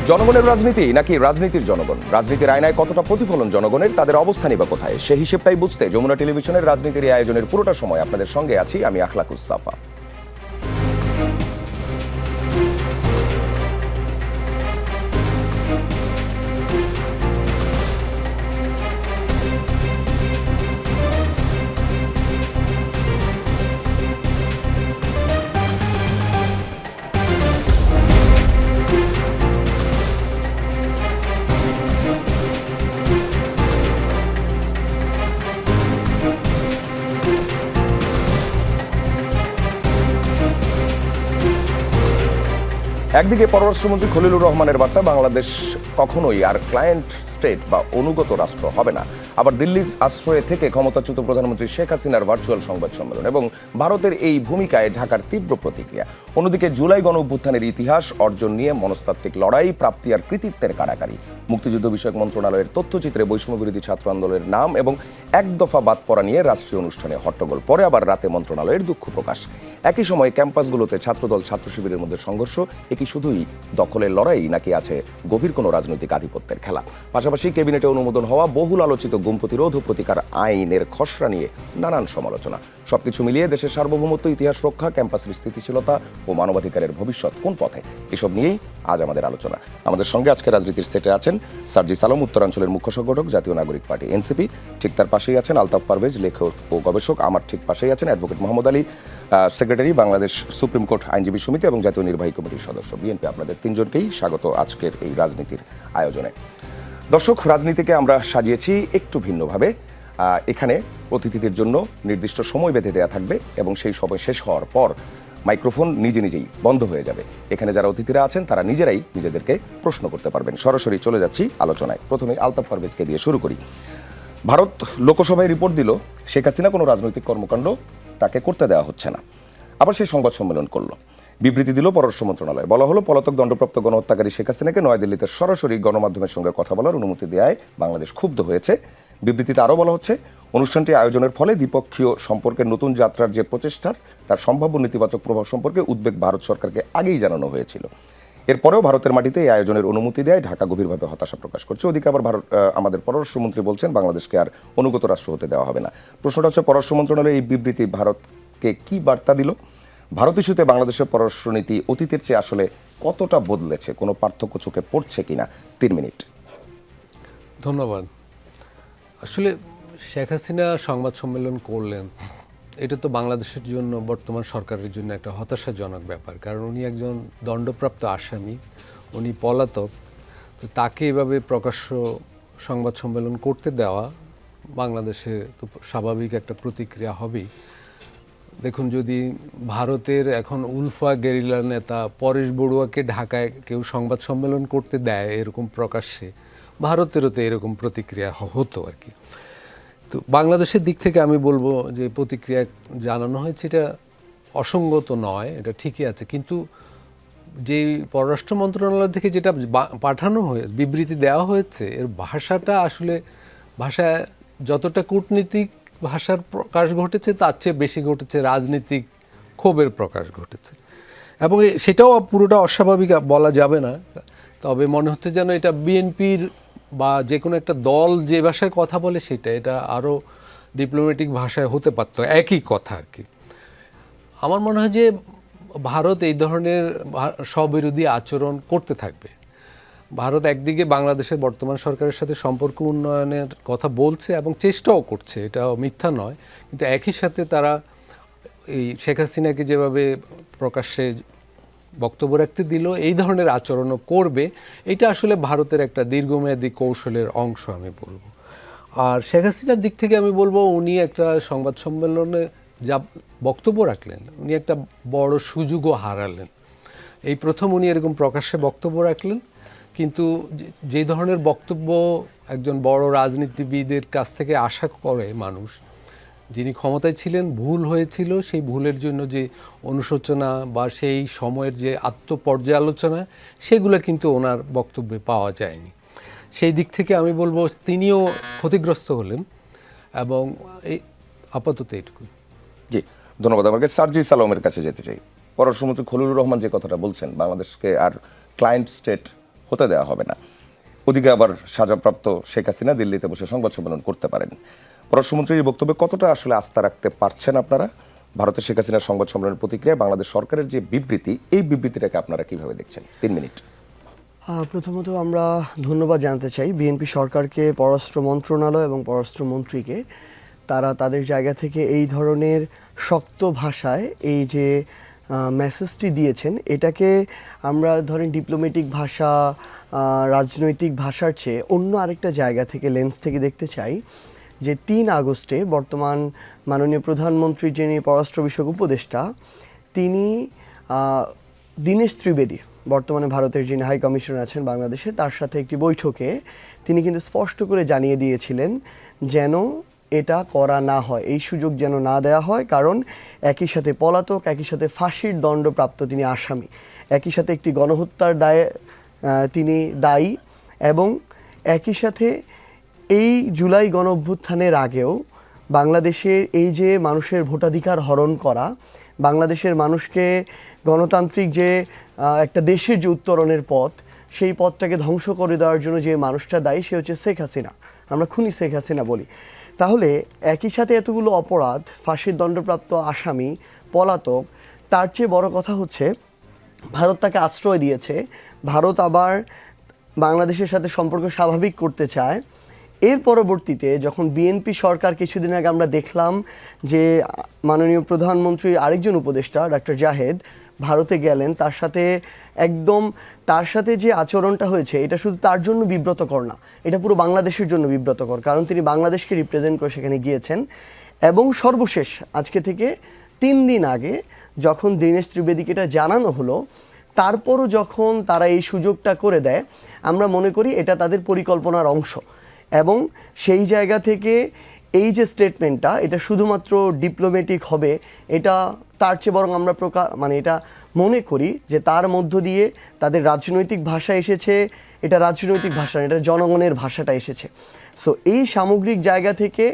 জনগণের রাজনীতি নাকি রাজনীতির জনগণ? রাজনীতির আয়নায় কতটা প্রতিফলন জনগণের, তাদের অবস্থানই বা কোথায়? সেই হিসেবটাই বুঝতে যমুনা টেলিভিশনের রাজনীতির এই আয়োজনের পুরোটা সময় আপনাদের সঙ্গে আছি আমি আখলাকুস সাফা। একদিকে পররাষ্ট্রমন্ত্রী খলিলুর রহমানের বার্তা, বাংলাদেশ কখনোই আর ক্লায়েন্ট স্টেট বা অনুগত রাষ্ট্র হবে না। আবার দিল্লির আশ্রয়ে থেকে ক্ষমতাচ্যুত প্রধানমন্ত্রী শেখ হাসিনার ভার্চুয়াল সংবাদ সম্মেলন এবং ভারতের এই ভূমিকায় ঢাকার তীব্র প্রতিক্রিয়া। অন্যদিকে জুলাই গণ অভ্যুত্থানের ইতিহাস, অর্জন নিয়ে মনস্তাত্ত্বিক লড়াই, প্রাপ্তি আর কৃতিত্বের কাড়াকাড়ি। মুক্তিযুদ্ধ বিষয়ক মন্ত্রণালয়ের তথ্যচিত্রে বৈষম্য বিরোধী ছাত্র আন্দোলনের নাম এবং এক দফা বাদ পড়া নিয়ে রাষ্ট্রীয় অনুষ্ঠানে হট্টগোল, পরে আবার রাতে মন্ত্রণালয়ের দুঃখ প্রকাশ। একই সময়ে ক্যাম্পাসগুলোতে ছাত্রদল ছাত্র শিবিরের মধ্যে সংঘর্ষ। কি শুধুই দখলের লড়াই নাকি আছে গভীর কোনো রাজনৈতিক আধিপত্যের খেলা? পাশাপাশি ক্যাবিনেটে অনুমোদন হওয়া বহুল আলোচিত গুম প্রতিরোধ ও প্রতিকার আইনের খসড়া নিয়ে নানান সমালোচনা। সবকিছু মিলিয়ে দেশের সার্বভৌমত্ব, ইতিহাস রক্ষা, ক্যাম্পাসের স্থিতিশীলতা ও মানবাধিকারের ভবিষ্যৎ কোন পথে, এসব নিয়েই আজ আমাদের আলোচনা। আমাদের সঙ্গে আজকে রাজনীতির সেটে আছেন সার্জিস আলম, উত্তরাঞ্চলের মুখ্য সংগঠক, জাতীয় নাগরিক পার্টি এনসিপি। ঠিক তার পাশেই আছেন আলতাফ পারভেজ, লেখক ও গবেষক। আমার ঠিক পাশেই আছেন advocate Mohammad Ali, secretary, Bangladesh supreme court আইনজীবী সমিতি এবং জাতীয় নির্বাহী কমিটির সদস্য, বিএনপি। আপনাদের তিনজনকেই স্বাগত আজকের এই রাজনীতির আয়োজনে। দর্শক, রাজনীতিকে আমরা সাজিয়েছি একটু ভিন্নভাবে। এখানে অতিথিদের জন্য নির্দিষ্ট সময় বেঁধে দেওয়া থাকবে এবং সেই সময় শেষ হওয়ার পর মাইক্রোফোন নিজে নিজেই বন্ধ হয়ে যাবে। এখানে যারা অতিথিরা আছেন তারা নিজেরাই নিজেদেরকে প্রশ্ন করতে পারবেন। সরাসরি চলে যাচ্ছি আলোচনায়। প্রথমে আলতাফ পারভেজকে দিয়ে শুরু করি। ভারত লোকসভায় রিপোর্ট দিল শেখ হাসিনা কোনো রাজনৈতিক কর্মকাণ্ড তাকে করতে দেওয়া হচ্ছে না। আবার সেই সংবাদ সম্মেলন করলো, বিবৃতি দিল পররাষ্ট্র মন্ত্রণালয়। বলা হলো পলাতক দণ্ডপ্রাপ্ত গণহত্যাকারী শেখ হাসিনাকে নয়াদিল্লিতে সরাসরি গণমাধ্যমের সঙ্গে কথা বলার অনুমতি দেওয়ায় বাংলাদেশ ক্ষুব্ধ হয়েছে। বিবৃতিতে আরও বলা হচ্ছে, অনুষ্ঠানটি আয়োজনের ফলে দ্বিপক্ষীয় সম্পর্কের নতুন যাত্রার যে প্রচেষ্টার তার সম্ভাব্য নেতিবাচক প্রভাব সম্পর্কে উদ্বেগ ভারত সরকারকে আগেই জানানো হয়েছিল। এরপরেও ভারতের মাটিতে এই আয়োজনের অনুমতি দেয় ঢাকা গভীরভাবে হতাশা প্রকাশ করছে। ওদিকে আবার আমাদের পররাষ্ট্রমন্ত্রী বলছেন বাংলাদেশকে আর অনুগত রাষ্ট্র হতে দেওয়া হবে না। প্রশ্নটা হচ্ছে, পররাষ্ট্র মন্ত্রণালয়ের এই বিবৃতি ভারতকে কি বার্তা দিল? ভারত ইস্যুতে বাংলাদেশের পররাষ্ট্রনীতি অতীতের চেয়ে আসলে কতটা বদলেছে? কোনো পার্থক্য চোখে পড়ছে কিনা? 3 মিনিট। ধন্যবাদ। আসলে শেখ হাসিনা সংবাদ সম্মেলন করলেন, এটা তো বাংলাদেশের জন্য, বর্তমান সরকারের জন্য একটা হতাশাজনক ব্যাপার। কারণ উনি একজন দণ্ডপ্রাপ্ত আসামি, উনি পলাতক। তো তাকে এভাবে প্রকাশ্য সংবাদ সম্মেলন করতে দেওয়া বাংলাদেশে তো স্বাভাবিক একটা প্রতিক্রিয়া হবেই। দেখুন, যদি ভারতের এখন উলফা গেরিলা নেতা পরেশ বড়ুয়াকে ঢাকায় কেউ সংবাদ সম্মেলন করতে দেয় এরকম প্রকাশ্যে, ভারতেরও তো এরকম প্রতিক্রিয়া হতো আর কি। তো বাংলাদেশের দিক থেকে আমি বলবো যে প্রতিক্রিয়া জানানো হয়েছে এটা অসঙ্গত নয়, এটা ঠিকই আছে। কিন্তু যে পররাষ্ট্র মন্ত্রণালয় থেকে যেটা পাঠানো হয়ে বিবৃতি দেওয়া হয়েছে, এর ভাষাটা আসলে ভাষায় যতটা কূটনীতিক ভাষার প্রকাশ ঘটেছে তার চেয়ে বেশি ঘটেছে রাজনীতিক ক্ষোভের প্রকাশ ঘটেছে। এবং সেটাও পুরোটা অস্বাভাবিক বলা যাবে না। তবে মনে হচ্ছে যেন এটা বিএনপির বা যে কোনো একটা দল যে ভাষায় কথা বলে এটা আরও ডিপ্লোম্যাটিক ভাষায় হতে পারত, একই কথা আর কি। আমার মনে হয় যে ভারত এই ধরনের স্ববিরোধী আচরণ করতে থাকবে। ভারত একদিকে বাংলাদেশের বর্তমান সরকারের সাথে সম্পর্ক উন্নয়নের কথা বলছে এবং চেষ্টাও করছে, এটাও মিথ্যা নয়। কিন্তু একই সাথে তারা এই শেখ হাসিনাকে যেভাবে প্রকাশ্যে বক্তব্য রাখতে দিল, এই ধরনের আচরণও করবে। এটা আসলে ভারতের একটা দীর্ঘমেয়াদী কৌশলের অংশ আমি বলবো। আর শেখ হাসিনার দিক থেকে আমি বলবো, উনি একটা সংবাদ সম্মেলনে যা বক্তব্য রাখলেন, উনি একটা বড় সুযোগও হারালেন। এই প্রথম উনি এরকম প্রকাশ্যে বক্তব্য রাখলেন। কিন্তু যে ধরনের বক্তব্য একজন বড় রাজনীতিবিদের কাছ থেকে আশা করে মানুষ, যিনি ক্ষমতায় ছিলেন, ভুল হয়েছিল, সেই ভুলের জন্য যে অনুশোচনা বা সেই সময়ের যে আত্মপর্যালোচনা, সেগুলো কিন্তু ওনার বক্তব্যে পাওয়া যায়নি। সেই দিক থেকে আমি বলবো তিনিও ক্ষতিগ্রস্ত হলেন। এবং এই আপাতত এইটুকু। জি, ধন্যবাদ। আমাকে সার্জিস আলমের কাছে যেতে চাই। পররাষ্ট্রমন্ত্রী খলিলুর রহমান যে কথাটা বলছেন, বাংলাদেশকে আর ক্লায়েন্ট স্টেট হতে দেওয়া হবে না। ওদিকে আবার সাজাপ্রাপ্ত শেখ হাসিনা দিল্লিতে বসে সংবাদ সম্মেলন করতে পারেন। পররাষ্ট্রমন্ত্রীর বক্তব্যে কতটা আসলে আস্থা রাখতে পারছেন আপনারা? ভারতের শেখ হাসিনার সংবাদ সম্মেলনের প্রতিক্রিয়া, বাংলাদেশ সরকারের যে বিবৃতি, এই বিবৃতিটাকে আপনারা কিভাবে দেখছেন? 3 মিনিট। প্রথমত আমরা ধন্যবাদ জানাতে চাই বিএনপি সরকারকে, পররাষ্ট্র মন্ত্রণালয় এবং পররাষ্ট্রমন্ত্রীকে। তারা তাদের জায়গা থেকে এই ধরনের শক্ত ভাষায় এই যে মেসেজটি দিয়েছেন, এটাকে আমরা ধরেন ডিপ্লোম্যাটিক ভাষা, রাজনৈতিক ভাষার চেয়ে অন্য আরেকটা জায়গা থেকে, লেন্স থেকে দেখতে চাই যে 3 আগস্টে বর্তমান মাননীয় প্রধানমন্ত্রী যিনি পররাষ্ট্র বিষয়ক উপদেষ্টা, তিনি দীনেশ ত্রিবেদী, বর্তমানে ভারতের যিনি হাই কমিশনার আছেন বাংলাদেশে, তার সাথে একটি বৈঠকে তিনি কিন্তু স্পষ্ট করে জানিয়ে দিয়েছিলেন যেন এটা করা না হয়, এই সুযোগ যেন না দেওয়া হয়। কারণ একই সাথে পলাতক, একই সাথে ফাঁসির দণ্ডপ্রাপ্ত তিনি আসামি, একই সাথে একটি গণহত্যার দায়ে তিনি দায়ী, এবং একই সাথে এই জুলাই গণ অভ্যুত্থানের আগেও বাংলাদেশের এই যে মানুষের ভোটাধিকার হরণ করা, বাংলাদেশের মানুষকে গণতান্ত্রিক যে একটা দেশের যে উত্তরণের পথ, সেই পথটাকে ধ্বংস করে দেওয়ার জন্য যে মানুষটা দায়ী, সে হচ্ছে শেখ হাসিনা। আমরা খুনি শেখ হাসিনা বলি। তাহলে একই সাথে এতগুলো অপরাধ, ফাঁসির দণ্ডপ্রাপ্ত আসামি, পলাতক, তার চেয়ে বড় কথা হচ্ছে ভারত তাকে আশ্রয় দিয়েছে। ভারত আবার বাংলাদেশের সাথে সম্পর্ক স্বাভাবিক করতে চায়। এর পরবর্তীতে যখন বিএনপি সরকার, কিছুদিন আগে আমরা দেখলাম যে মাননীয় প্রধানমন্ত্রীর আরেকজন উপদেষ্টা ডক্টর জাহেদ ভারতে গেলেন, তার সাথে তার সাথে যে আচরণটা হয়েছে, এটা শুধু তার জন্য বিব্রতকর না, এটা পুরো বাংলাদেশের জন্য বিব্রতকর। কারণ তিনি বাংলাদেশকে রিপ্রেজেন্ট করে সেখানে গিয়েছেন। এবং সর্বশেষ আজকে থেকে 3 দিন আগে যখন দীনেশ ত্রিবেদীকে এটা জানানো হলো, তারপরও যখন তারা এই সুযোগটা করে দেয়, আমরা মনে করি এটা তাদের পরিকল্পনার অংশ। এবং সেই জায়গা থেকে এই যে স্টেটমেন্টটা, এটা শুধুমাত্র ডিপ্লোম্যাটিক হবে, এটা তার চেয়ে বরং আমরা এটা মনে করি যে তার মধ্য দিয়ে তাদের রাজনৈতিক ভাষা এসেছে। এটা রাজনৈতিক ভাষা, এটা জনগণের ভাষাটা এসেছে। সো এই সামগ্রিক জায়গা থেকে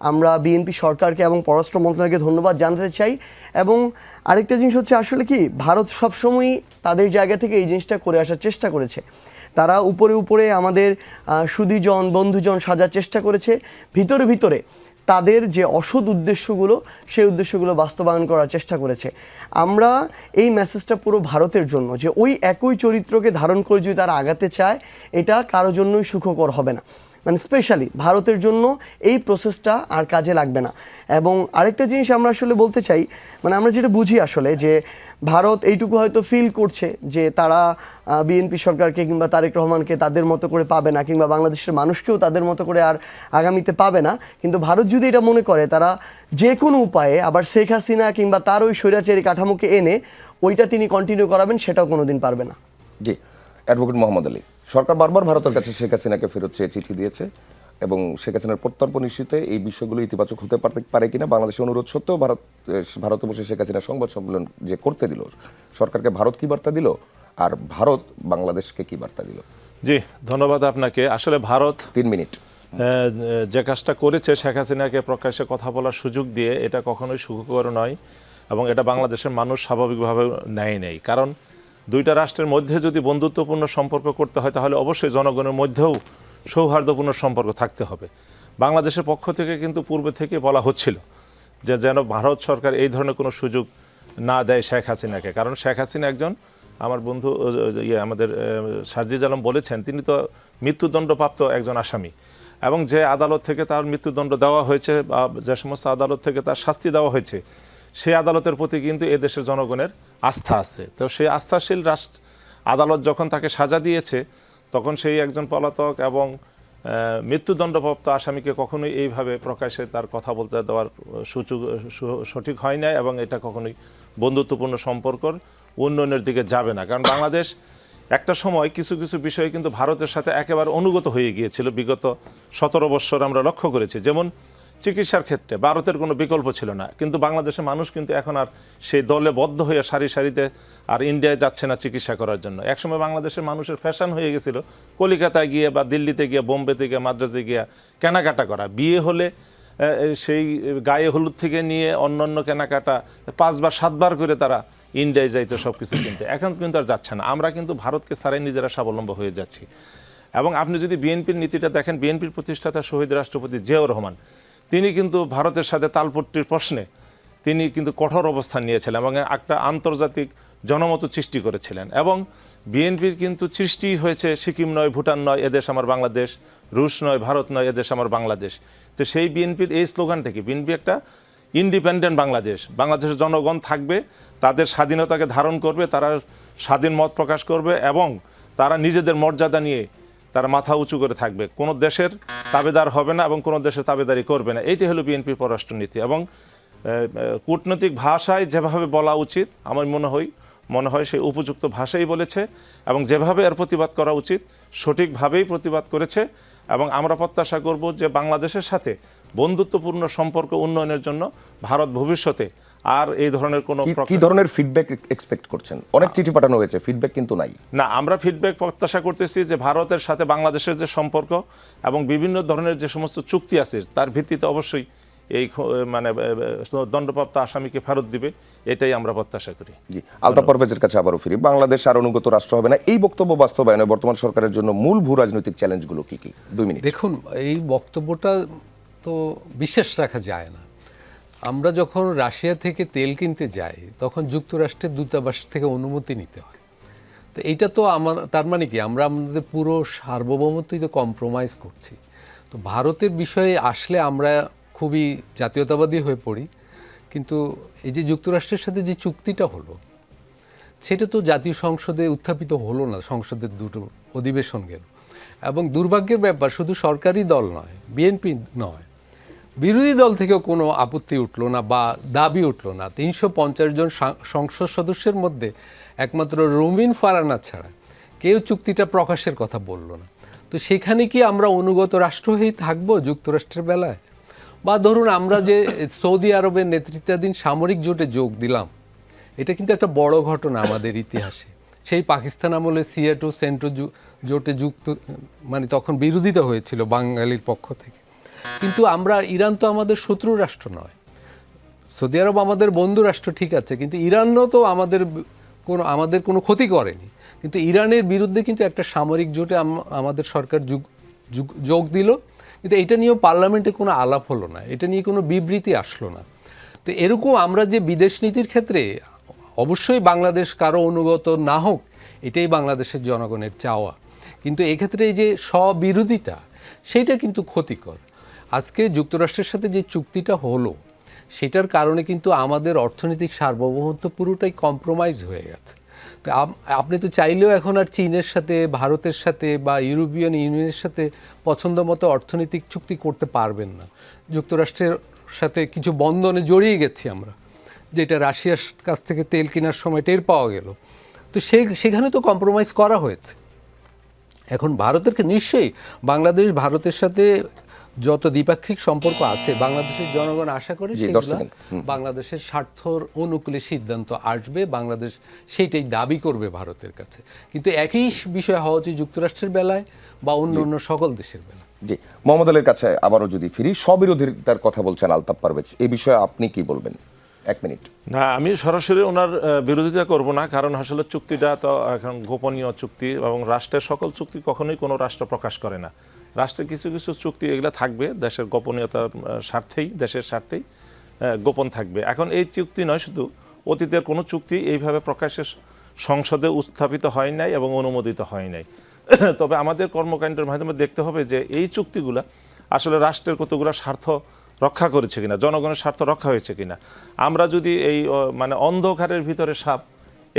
আমরা বিএনপি সরকারকে এবং পররাষ্ট্র মন্ত্রণালয়কে ধন্যবাদ জানাতে চাই। এবং আরেকটা জিনিস হচ্ছে, আসলে কি, ভারত সবসময়ই তাদের জায়গা থেকে এই জিনিসটা করে আসার চেষ্টা করেছে। তারা উপরে উপরে আমাদের সুধীজন, বন্ধুজন সাজার চেষ্টা করেছে, ভিতরে ভিতরে তাদের যে অসৎ উদ্দেশ্যগুলো, সেই উদ্দেশ্যগুলো বাস্তবায়ন করার চেষ্টা করেছে। আমরা এই মেসেজটা পুরো ভারতের জন্য, যে ওই একই চরিত্রকে ধারণ করে যদি তারা আগাতে চায়, এটা কারো জন্যই সুখকর হবে না। মানে স্পেশালি ভারতের জন্য এই প্রসেসটা আর কাজে লাগবে না। এবং আরেকটা জিনিস আমরা আসলে বলতে চাই, মানে আমরা যেটা বুঝি আসলে, যে ভারত এইটুকু হয়তো ফিল করছে যে তারা বিএনপি সরকারকে কিংবা তারেক রহমানকে তাদের মতো করে পাবে না, কিংবা বাংলাদেশের মানুষকেও তাদের মতো করে আর আগামীতে পাবে না। কিন্তু ভারত যদি এটা মনে করে তারা যে কোনো উপায়ে আবার শেখ হাসিনা কিংবা তার ওই স্বৈরাচারী কাঠামোকে এনে ওইটা তিনি কন্টিনিউ করাবেন, সেটাও কোনোদিন পারবে না। জি, অ্যাডভোকেট মোহাম্মদ আলী, সরকার বারবার ভারতের কাছে শেখ হাসিনাকে ফেরত চেয়ে চিঠি দিয়েছে এবং শেখ হাসিনার প্রত্যর্পণ ইস্যুতে এই বিষয়গুলো ইতিবাচক হতে পারে কিনা, বাংলাদেশের অনুরোধ সত্ত্বেও ভারতে বসে শেখ হাসিনা সংবাদ সম্মেলন যে করতে দিল, সরকারকে ভারত কি বার্তা দিল আর ভারত বাংলাদেশকে কি বার্তা দিল? জি, ধন্যবাদ আপনাকে। আসলে ভারত 3 মিনিট যে কাজটা করেছে, শেখ হাসিনাকে প্রকাশ্যে কথা বলার সুযোগ দিয়ে, এটা কখনোই সুখকর নয় এবং এটা বাংলাদেশের মানুষ স্বাভাবিকভাবে নেই। কারণ দুইটা রাষ্ট্রের মধ্যে যদি বন্ধুত্বপূর্ণ সম্পর্ক করতে হয়, তাহলে অবশ্যই জনগণের মধ্যেও সৌহার্দ্যপূর্ণ সম্পর্ক থাকতে হবে। বাংলাদেশের পক্ষ থেকে কিন্তু পূর্বে থেকে বলা হচ্ছিল যে যেন ভারত সরকার এই ধরনের কোনো সুযোগ না দেয় শেখ হাসিনাকে। কারণ শেখ হাসিনা একজন, আমার বন্ধু আমাদের সার্জিজ আলম বলেছেন, তিনি তো মৃত্যুদণ্ডপ্রাপ্ত একজন আসামি, এবং যে আদালত থেকে তার মৃত্যুদণ্ড দেওয়া হয়েছে বা যে সমস্ত আদালত থেকে তার শাস্তি দেওয়া হয়েছে, সেই আদালতের প্রতি কিন্তু এদেশের জনগণের আস্থা আছে। তো সেই আস্থাশীল আদালত যখন তাকে সাজা দিয়েছে, তখন সেই একজন পলাতক এবং মৃত্যুদণ্ডপ্রাপ্ত আসামিকে কখনোই এইভাবে প্রকাশ্যে তার কথা বলতে দেওয়ার সুযোগ সঠিক হয় না, এবং এটা কখনোই বন্ধুত্বপূর্ণ সম্পর্কর উন্নয়নের দিকে যাবে না। কারণ বাংলাদেশ একটা সময় কিছু কিছু বিষয়ে কিন্তু ভারতের সাথে একেবারে অনুগত হয়ে গিয়েছিল। বিগত 17 বৎসর আমরা লক্ষ্য করেছি, যেমন চিকিৎসার ক্ষেত্রে ভারতের কোনো বিকল্প ছিল না, কিন্তু বাংলাদেশের মানুষ কিন্তু এখন আর সেই দলে বদ্ধ হয়ে সারি সারিতে আর ইন্ডিয়ায় যাচ্ছে না চিকিৎসা করার জন্য। একসময় বাংলাদেশের মানুষের ফ্যাশন হয়ে গেছিল কলকাতায় গিয়ে বা দিল্লিতে গিয়ে, বোম্বেতে গিয়ে, মাদ্রাজে গিয়ে কেনাকাটা করা। বিয়ে হলে সেই গায়ে হলুদ থেকে নিয়ে অন্যান্য কেনাকাটা 5 বা 7 বার করে তারা ইন্ডিয়ায় যাইতো সব কিছু কিনতে, এখন কিন্তু আর যাচ্ছে না। আমরা কিন্তু ভারতকে ছাড়াই নিজেরা স্বাবলম্বী হয়ে যাচ্ছি। এবং আপনি যদি বিএনপির নীতিটা দেখেন, বিএনপির প্রতিষ্ঠাতা শহীদ রাষ্ট্রপতি জিয়াউর রহমান তিনি কিন্তু ভারতের সাথে তালপট্টির প্রশ্নে তিনি কিন্তু কঠোর অবস্থান নিয়েছিলেন এবং একটা আন্তর্জাতিক জনমত সৃষ্টি করেছিলেন। এবং বিএনপির কিন্তু সৃষ্টি হয়েছে সিকিম নয়, ভুটান নয়, এদেশ আমার বাংলাদেশ, রুশ নয়, ভারত নয়, এদেশ আমার বাংলাদেশ। তো সেই বিএনপির এই স্লোগানটা কি, বিএনপি একটা ইন্ডিপেন্ডেন্ট বাংলাদেশ, বাংলাদেশের জনগণ থাকবে, তাদের স্বাধীনতাকে ধারণ করবে, তারা স্বাধীন মত প্রকাশ করবে এবং তারা নিজেদের মর্যাদা নিয়ে তারা মাথা উঁচু করে থাকবে, কোনো দেশের তাবেদার হবে না এবং কোনো দেশের তাবেদারি করবে না। এইটাই হলো বিএনপির পররাষ্ট্রনীতি। এবং কূটনৈতিক ভাষায় যেভাবে বলা উচিত আমার মনে হয় সেই উপযুক্ত ভাষাই বলেছে এবং যেভাবে এর প্রতিবাদ করা উচিত সঠিকভাবেই প্রতিবাদ করেছে। এবং আমরা প্রত্যাশা করব যে বাংলাদেশের সাথে বন্ধুত্বপূর্ণ সম্পর্ক উন্নয়নের জন্য ভারত ভবিষ্যতে আর এই ধরনের কোনো কি ধরনের ফিডব্যাক এক্সপেক্ট করছেন? অনেক চিঠি পাঠানো হয়েছে, ফিডব্যাক কিন্তু নাই। না, আমরা ফিডব্যাক প্রত্যাশা করতেছি যে ভারতের সাথে বাংলাদেশের যে সম্পর্ক এবং বিভিন্ন ধরনের যে সমস্ত চুক্তি আছে তার ভিত্তিতে অবশ্যই এই মানে দণ্ডপ্রাপ্ত আসামিকে ফেরত দিবে, এটাই আমরা প্রত্যাশা করি। জি, আলতাফ পারভেজের কাছে আবারও ফিরি। বাংলাদেশ আর অনুগত রাষ্ট্র হবে না, এই বক্তব্য বাস্তবায়নে বর্তমান সরকারের জন্য মূল ভূ রাজনৈতিক চ্যালেঞ্জগুলো কি কি? 2 মিনিট। দেখুন, এই বক্তব্যটা তো বিশ্বাস রাখা যায় না। আমরা যখন রাশিয়া থেকে তেল কিনতে যাই তখন যুক্তরাষ্ট্রের দূতাবাস থেকে অনুমতি নিতে হয়। তো এইটা তো তার মানে কি আমরা আমাদের পুরো সার্বভৌমত্বই তো কম্প্রোমাইজ করছি। তো ভারতের বিষয়ে আসলে আমরা খুবই জাতীয়তাবাদী হয়ে পড়ি, কিন্তু এই যে যুক্তরাষ্ট্রের সাথে যে চুক্তিটা হলো সেটা তো জাতীয় সংসদে উত্থাপিত হলো না, সংসদের দুটো অধিবেশন গেল। এবং দুর্ভাগ্যের ব্যাপার, শুধু সরকারি দল নয়, বিএনপি নয়, বিরোধী দল থেকেও কোনো আপত্তি উঠলো না বা দাবি উঠলো না। 350 জন সংসদ সদস্যের মধ্যে একমাত্র রুমিন ফারানা ছাড়া কেউ চুক্তিটা প্রকাশের কথা বলল না। তো সেখানে কি আমরা অনুগত রাষ্ট্র হয়েই থাকবো যুক্তরাষ্ট্রের বেলায়? বা ধরুন আমরা যে সৌদি আরবের নেতৃত্বাধীন সামরিক জোটে যোগ দিলাম, এটা কিন্তু একটা বড় ঘটনা আমাদের ইতিহাসে। সেই পাকিস্তান আমলে সিয়াটো সেন্টো জোটে যুক্ত, মানে তখন বিরোধিতা হয়েছিল বাঙালির পক্ষ থেকে। কিন্তু আমরা, ইরান তো আমাদের শত্রু রাষ্ট্র নয়, সৌদি আরব আমাদের বন্ধু রাষ্ট্র ঠিক আছে, কিন্তু ইরানও তো আমাদের কোনো ক্ষতি করেনি। কিন্তু ইরানের বিরুদ্ধে কিন্তু একটা সামরিক জোটে আমাদের সরকার যোগ দিল, কিন্তু এটা নিয়েও পার্লামেন্টে কোনো আলাপ হলো না, এটা নিয়ে কোনো বিবৃতি আসলো না। তো এরকম আমরা যে বিদেশ নীতির ক্ষেত্রে অবশ্যই বাংলাদেশ কারো অনুগত না হোক, এটাই বাংলাদেশের জনগণের চাওয়া, কিন্তু এক্ষেত্রে এই যে স্ববিরোধিতা সেইটা কিন্তু ক্ষতিকর। আজকে যুক্তরাষ্ট্রের সাথে যে চুক্তিটা হলো সেটার কারণে কিন্তু আমাদের অর্থনৈতিক সার্বভৌমত্ব পুরোটাই কম্প্রোমাইজ হয়ে গেছে। তো আপনি তো চাইলেও এখন আর চীনের সাথে, ভারতের সাথে বা ইউরোপিয়ান ইউনিয়নের সাথে পছন্দ মতো অর্থনৈতিক চুক্তি করতে পারবেন না। যুক্তরাষ্ট্রের সাথে কিছু বন্ধনে জড়িয়ে গেছি আমরা, যেটা রাশিয়ার কাছ থেকে তেল কেনার সময় টের পাওয়া গেল। তো সেখানে তো কম্প্রোমাইজ করা হয়েছে। এখন নিশ্চয়ই বাংলাদেশ ভারতের সাথে যত দ্বিপাক্ষিক সম্পর্ক আছে, বাংলাদেশের জনগণ আশা করে বাংলাদেশের স্বার্থর অনুকূলে সিদ্ধান্ত আসবে, বাংলাদেশ সেইটাই দাবি করবে ভারতের কাছে। কিন্তু একই বিষয় হওয়া উচিত যুক্তরাষ্ট্রের বেলায় বা অন্য সকল দেশের বেলায়। জি, মোহাম্মদ আলীর কাছে আবারও যদি ফিরি, স্ববিরোধিতার কথা বলছেন আলতাফ পারভেজ, এই বিষয়ে আপনি কি বলবেন? 1 মিনিট। না, আমি সরাসরি ওনার বিরোধিতা করব না, কারণ আসলে চুক্তিটা তো এখন গোপনীয় চুক্তি এবং রাষ্ট্রের সকল চুক্তি কখনোই কোনো রাষ্ট্র প্রকাশ করে না। রাষ্ট্রের কিছু কিছু চুক্তি এগুলো থাকবে দেশের গোপনীয়তার স্বার্থেই, দেশের স্বার্থেই গোপন থাকবে। এখন এই চুক্তি নয়, শুধু অতীতের কোনো চুক্তি এইভাবে প্রকাশ্যে সংসদে উত্থাপিত হয় নাই এবং অনুমোদিত হয় নাই। তবে আমাদের কর্মকাণ্ডের মাধ্যমে দেখতে হবে যে এই চুক্তিগুলা আসলে রাষ্ট্রের কতগুলো স্বার্থ রক্ষা করেছে কিনা, জনগণের স্বার্থ রক্ষা হয়েছে কিনা। আমরা যদি এই মানে অন্ধকারের ভিতরে সাপ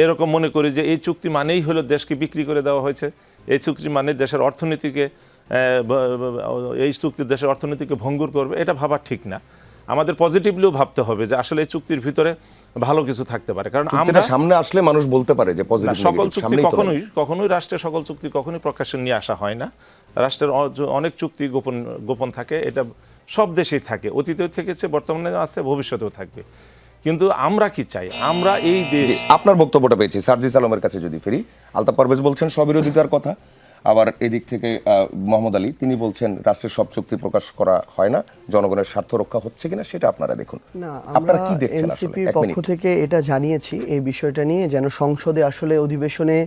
এরকম মনে করি যে এই চুক্তি মানেই হলো দেশকে বিক্রি করে দেওয়া হয়েছে, এই চুক্তি মানে দেশের অর্থনীতিকে, এই চুক্তি দেশের অর্থনীতিকে ভঙ্গুর করবে, এটা ভাবা ঠিক না। আমাদের পজিটিভলিও ভাবতে হবে যে আসলে এই চুক্তির ভিতরে ভালো কিছু থাকতে পারে, কারণ আমরা সামনে আসলে মানুষ বলতে পারে যে পজিটিভ। সকল চুক্তি কখনোই রাষ্ট্রের সকল চুক্তি কখনোই প্রকাশ্যে নিয়ে আসা হয় না। রাষ্ট্রের অনেক চুক্তি গোপন থাকে, এটা সব দেশেই থাকে, অতীতেও থেকেছে, বর্তমানে আছে, ভবিষ্যতেও থাকবে। কিন্তু আমরা কি চাই? আমরা এই দেশ, আপনার বক্তব্যটা পেয়েছি। সার্জিস আলমের কাছে যদি ফিরি, আলতাফ পারভেজ বলছেন স্ববিরোধিতার কথা, আবার এদিক থেকে মোহাম্মদ আলী তিনি বলছেন রাষ্ট্রের সব চুক্তি প্রকাশ করা হয় না, জনগণের স্বার্থ রক্ষা হচ্ছে কিনা সেটা আপনারা দেখুন। না, আপনারা আমরা কি দেখছেন আসলে? এনসিপির এক পক্ষ মিনিট। থেকে এটা জানিয়েছি এই বিষয়টা নিয়ে, যেন সংসদে আসলে অধিবেশনে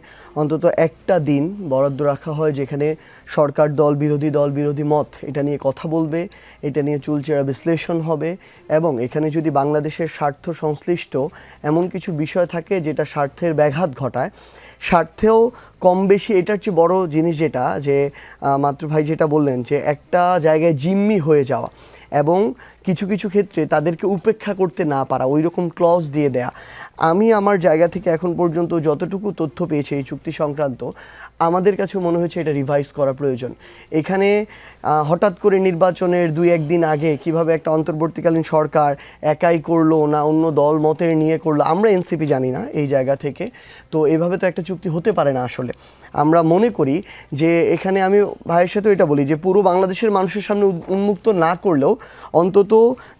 অন্তত একটা দিন বরাদ্দ রাখা হয় যেখানে সরকার দল বিরোধী মত এটা নিয়ে কথা বলবে, এটা নিয়ে চুলচেরা বিশ্লেষণ হবে, এবং এখানে যদি বাংলাদেশের স্বার্থ সংশ্লিষ্ট এমন কিছু বিষয় থাকে যেটা স্বার্থের ব্যাঘাত ঘটায়, স্বার্থেও কম বেশি, এটার চেয়ে বড় জিনিস যেটা যে মাত্র ভাই যেটা বললেন যে একটা জায়গায় জিম্মি হয়ে যাওয়া এবং কিছু কিছু ক্ষেত্রে তাদেরকে উপেক্ষা করতে না পারা, ওই রকম ক্লজ দিয়ে দেয়া। আমি আমার জায়গা থেকে এখন পর্যন্ত যতটুকু তথ্য পেয়েছি এই চুক্তি সংক্রান্ত, আমাদের কাছে মনে হয়েছে এটা রিভাইজ করা প্রয়োজন। এখানে হঠাৎ করে নির্বাচনের 2-1 দিন আগে কিভাবে একটা অন্তর্বর্তীকালীন সরকার একাই করলো না অন্য দল মতের নিয়ে করলো, আমরা এনসিপি জানি না এই জায়গা থেকে। তো এভাবে তো একটা চুক্তি হতে পারে না আসলে। আমরা মনে করি যে এখানে আমি ভাইয়ের সাথে এটা বলি যে পুরো বাংলাদেশের মানুষের সামনে উন্মুক্ত না করলেও অন্তত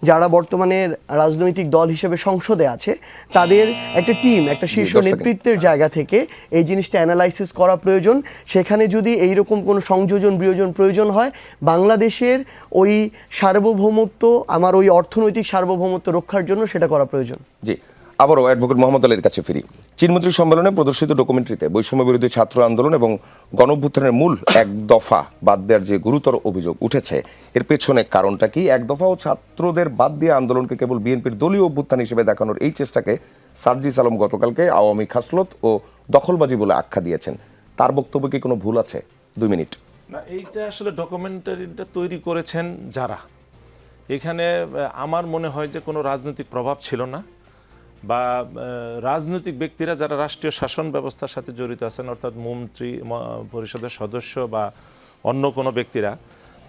যারা বর্তমানে রাজনৈতিক দল হিসেবে সংসদে আছে তাদের একটা টিম, একটা শীর্ষ নেতৃত্বের জায়গা থেকে এই জিনিসটা অ্যানালাইসিস করা প্রয়োজন। সেখানে যদি এইরকম কোনো সংযোজন বিয়োজন প্রয়োজন হয়, বাংলাদেশের ওই সার্বভৌমত্ব, আমার ওই অর্থনৈতিক সার্বভৌমত্ব রক্ষার জন্য সেটা করা প্রয়োজন। জি, আবারও অ্যাডভোকেট মোহাম্মদ আলীর কাছে ফিরি। চীনমন্ত্রী সম্মেলনে প্রদর্শিত ডকুমেন্টারিতে বৈষম্য বিরোধী ছাত্র আন্দোলন এবং গণঅভ্যুত্থানের মূল এক দফা বাদ দেওয়ার যে গুরুতর অভিযোগ উঠেছে, এর পেছনে কারণটা কি? এক দফা ও ছাত্রদের বাদ দিয়ে আন্দোলনকে কেবল বিএনপির দলীয় অভ্যুত্থান হিসেবে দেখানোর এই চেষ্টাকে সার্জিস আলম গতকালকে আওয়ামী খাসলত ও দখলবাজি বলে আখ্যা দিয়েছেন। তার বক্তব্যে কি কোনো ভুল আছে? 2 মিনিট। না, এইটা আসলে ডকুমেন্টারিটা তৈরি করেছেন যারা, এখানে আমার মনে হয় যে কোনো রাজনৈতিক প্রভাব ছিল না, বা রাজনৈতিক ব্যক্তিরা যারা রাষ্ট্রীয় শাসন ব্যবস্থার সাথে জড়িত আছেন, অর্থাৎ মন্ত্রী পরিষদের সদস্য বা অন্য কোনো ব্যক্তিরা,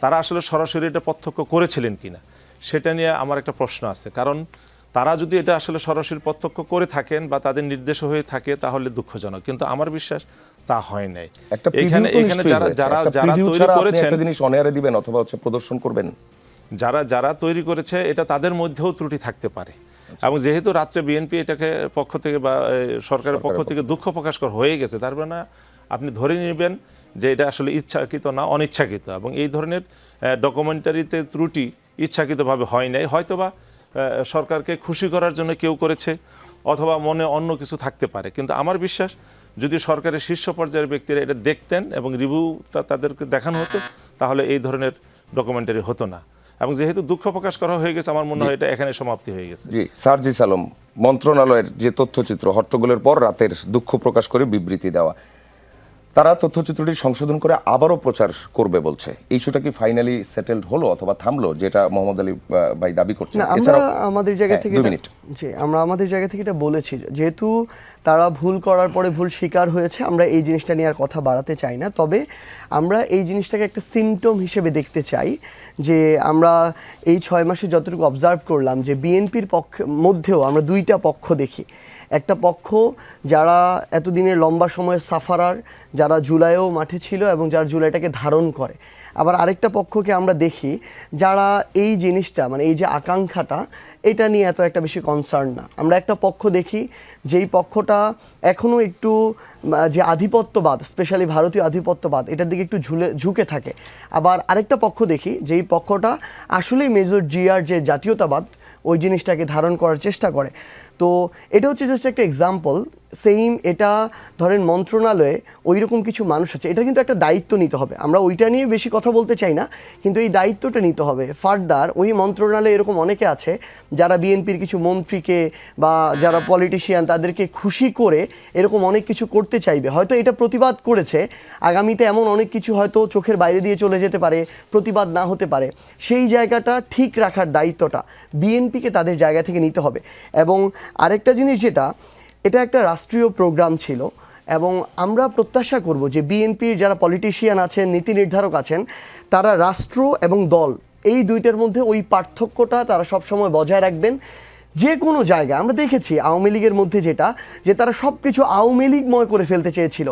তারা আসলে সরাসরি এটা প্রত্যক্ষ করেছিলেন কিনা সেটা নিয়ে আমার একটা প্রশ্ন আছে। কারণ তারা যদি এটা আসলে সরাসরি প্রত্যক্ষ করে থাকেন বা তাদের নির্দেশ হয়ে থাকে তাহলে দুঃখজনক, কিন্তু আমার বিশ্বাস তা হয় নাই। এখানে যারা যারা যারা তৈরি করেছেন, একটা জিনিস অনএয়ারে দিবেন অথবা হচ্ছে প্রদর্শন করবেন, যারা তৈরি করেছে এটা তাদের মধ্যেও ত্রুটি থাকতে পারে। এবং যেহেতু রাত্রে বিএনপি এটাকে পক্ষ থেকে বা সরকারের পক্ষ থেকে দুঃখ প্রকাশ করা হয়ে গেছে, তার মানে আপনি ধরে নেবেন যে এটা আসলে ইচ্ছাকৃত না, অনিচ্ছাকৃত। এবং এই ধরনের ডকুমেন্টারিতে ত্রুটি ইচ্ছাকৃতভাবে হয় নাই, হয়তোবা সরকারকে খুশি করার জন্য কেউ করেছে, অথবা মনে অন্য কিছু থাকতে পারে। কিন্তু আমার বিশ্বাস যদি সরকারের শীর্ষ পর্যায়ের ব্যক্তিরা এটা দেখতেন এবং রিভিউটা তাদেরকে দেখানো হতো, তাহলে এই ধরনের ডকুমেন্টারি হতো না। এবং যেহেতু দুঃখ প্রকাশ করা হয়ে গেছে, আমার মনে হয় এটা এখানে সমাপ্তি হয়ে গেছে। জি, সার্জিস আলম, মন্ত্রণালয়ের যে তথ্যচিত্র হট্টগোলের পর রাতের দুঃখ প্রকাশ করে বিবৃতি দেওয়া, তারা তথ্যচিত্রটি সংশোধন করে আবারও প্রচার করবে বলছে। ইস্যুটা কি ফাইনালি সেটেলড হলো অথবা থামলো, যেটা মোহাম্মদ আলী ভাই দাবি করছেন? না, আমরা আমাদের জায়গা থেকে 2 মিনিট। জি, আমরা আমাদের জায়গা থেকে এটা বলেছি, যেহেতু তারা ভুল করার পরে ভুল স্বীকার হয়েছে, আমরা এই জিনিসটা নিয়ে আর কথা বাড়াতে চাই না। তবে আমরা এই জিনিসটাকে একটা সিমটম হিসেবে দেখতে চাই যে আমরা এই 6 মাসে যতটুকু অবজার্ভ করলাম যে বিএনপির মধ্যেও আমরা 2টা পক্ষ দেখি। একটা পক্ষ যারা এতদিনের লম্বা সময়ের সাফারার, যারা জুলাইও মাঠে ছিল এবং যারা জুলাইটাকে ধারণ করে। আবার আরেকটা পক্ষকে আমরা দেখি যারা এই জিনিসটা, মানে এই যে আকাঙ্ক্ষাটা, এটা নিয়ে এত একটা বেশি কনসার্ন না। আমরা একটা পক্ষ দেখি যেই পক্ষটা এখনও একটু যে আধিপত্যবাদ, স্পেশালি ভারতীয় আধিপত্যবাদ, এটার দিকে একটু ঝুঁকে থাকে। আবার আরেকটা পক্ষ দেখি যেই পক্ষটা আসলেই মেজর জিয়ার যে জাতীয়তাবাদ, ওই জিনিসটাকে ধারণ করার চেষ্টা করে। তো এটা হচ্ছে জাস্ট একটা এক্সাম্পল। সেম এটা ধরেন মন্ত্রণালয়ে ওই রকম কিছু মানুষ আছে, এটা কিন্তু একটা দায়িত্ব নিতে হবে। আমরা ওইটা নিয়ে বেশি কথা বলতে চাই না, কিন্তু এই দায়িত্বটা নিতে হবে। ফার্দার ওই মন্ত্রণালয়ে এরকম অনেকে আছে যারা বিএনপির কিছু মন্ত্রীকে বা যারা পলিটিশিয়ান তাদেরকে খুশি করে এরকম অনেক কিছু করতে চাইবে। হয়তো এটা প্রতিবাদ করেছে, আগামীতে এমন অনেক কিছু হয়তো চোখের বাইরে দিয়ে চলে যেতে পারে, প্রতিবাদ না হতে পারে। সেই জায়গাটা ঠিক রাখার দায়িত্বটা বিএনপিকে তাদের জায়গা থেকে নিতে হবে। এবং আরেকটা জিনিস যেটা, এটা একটা রাষ্ট্রীয় প্রোগ্রাম ছিল এবং আমরা প্রত্যাশা করব যে বিএনপির যারা পলিটিশিয়ান আছেন, নীতি নির্ধারক আছেন, তারা রাষ্ট্র এবং দল এই দুইটার মধ্যে ওই পার্থক্যটা তারা সবসময় বজায় রাখবেন। যে কোনো জায়গায় আমরা দেখেছি আওয়ামী লীগের মধ্যে যেটা যে তারা সব কিছু আওয়ামী লীগময় করে ফেলতে চেয়েছিল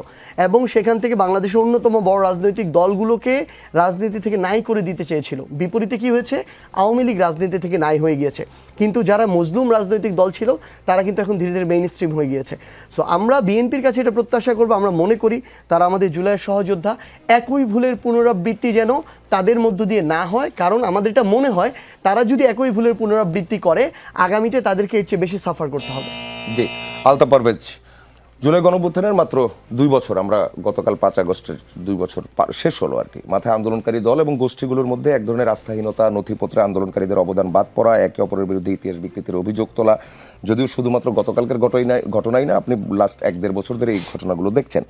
এবং সেখান থেকে বাংলাদেশের অন্যতম বড় রাজনৈতিক দলগুলোকে রাজনীতি থেকে নাই করে দিতে চেয়েছিল। বিপরীতে কি হয়েছে, আওয়ামী লীগ রাজনীতি থেকে নাই হয়ে গিয়েছে, কিন্তু যারা মজলুম রাজনৈতিক দল ছিল তারা কিন্তু এখন ধীরে ধীরে মেইন স্ট্রিম হয়ে গিয়েছে। সো আমরা বিএনপির কাছে এটা প্রত্যাশা করবো, আমরা মনে করি তারা আমাদের জুলাইয়ের সহযোদ্ধা, একই ভুলের পুনরাবৃত্তি যেন তাদের মধ্য দিয়ে না হয়, কারণ আমাদের এটা মনে হয় তারা যদি একই ভুলের পুনরাবৃত্তি করে আগামীতে তাদেরকে এর চেয়ে বেশি সাফার করতে হবে। জি, আলতাফ পারভেজ, জুলাই গণঅভ্যুত্থানের মাত্র 2 বছর, আমরা গতকাল 5 আগস্টের 2 বছর শেষ হলো আর কি। মাথায় আন্দোলনকারী দল এবং গোষ্ঠীগুলোর মধ্যে এক ধরনের আস্থাহীনতা, নথিপত্রে আন্দোলনকারীদের অবদান বাদ পড়া, একে অপরের বিরুদ্ধে ইতিহাস বিকৃতির অভিযোগ তোলা, যদিও শুধুমাত্র গতকালকের ঘটনাই না, আপনি লাস্ট 1-1.5 বছর ধরে এই ঘটনাগুলো দেখছেন।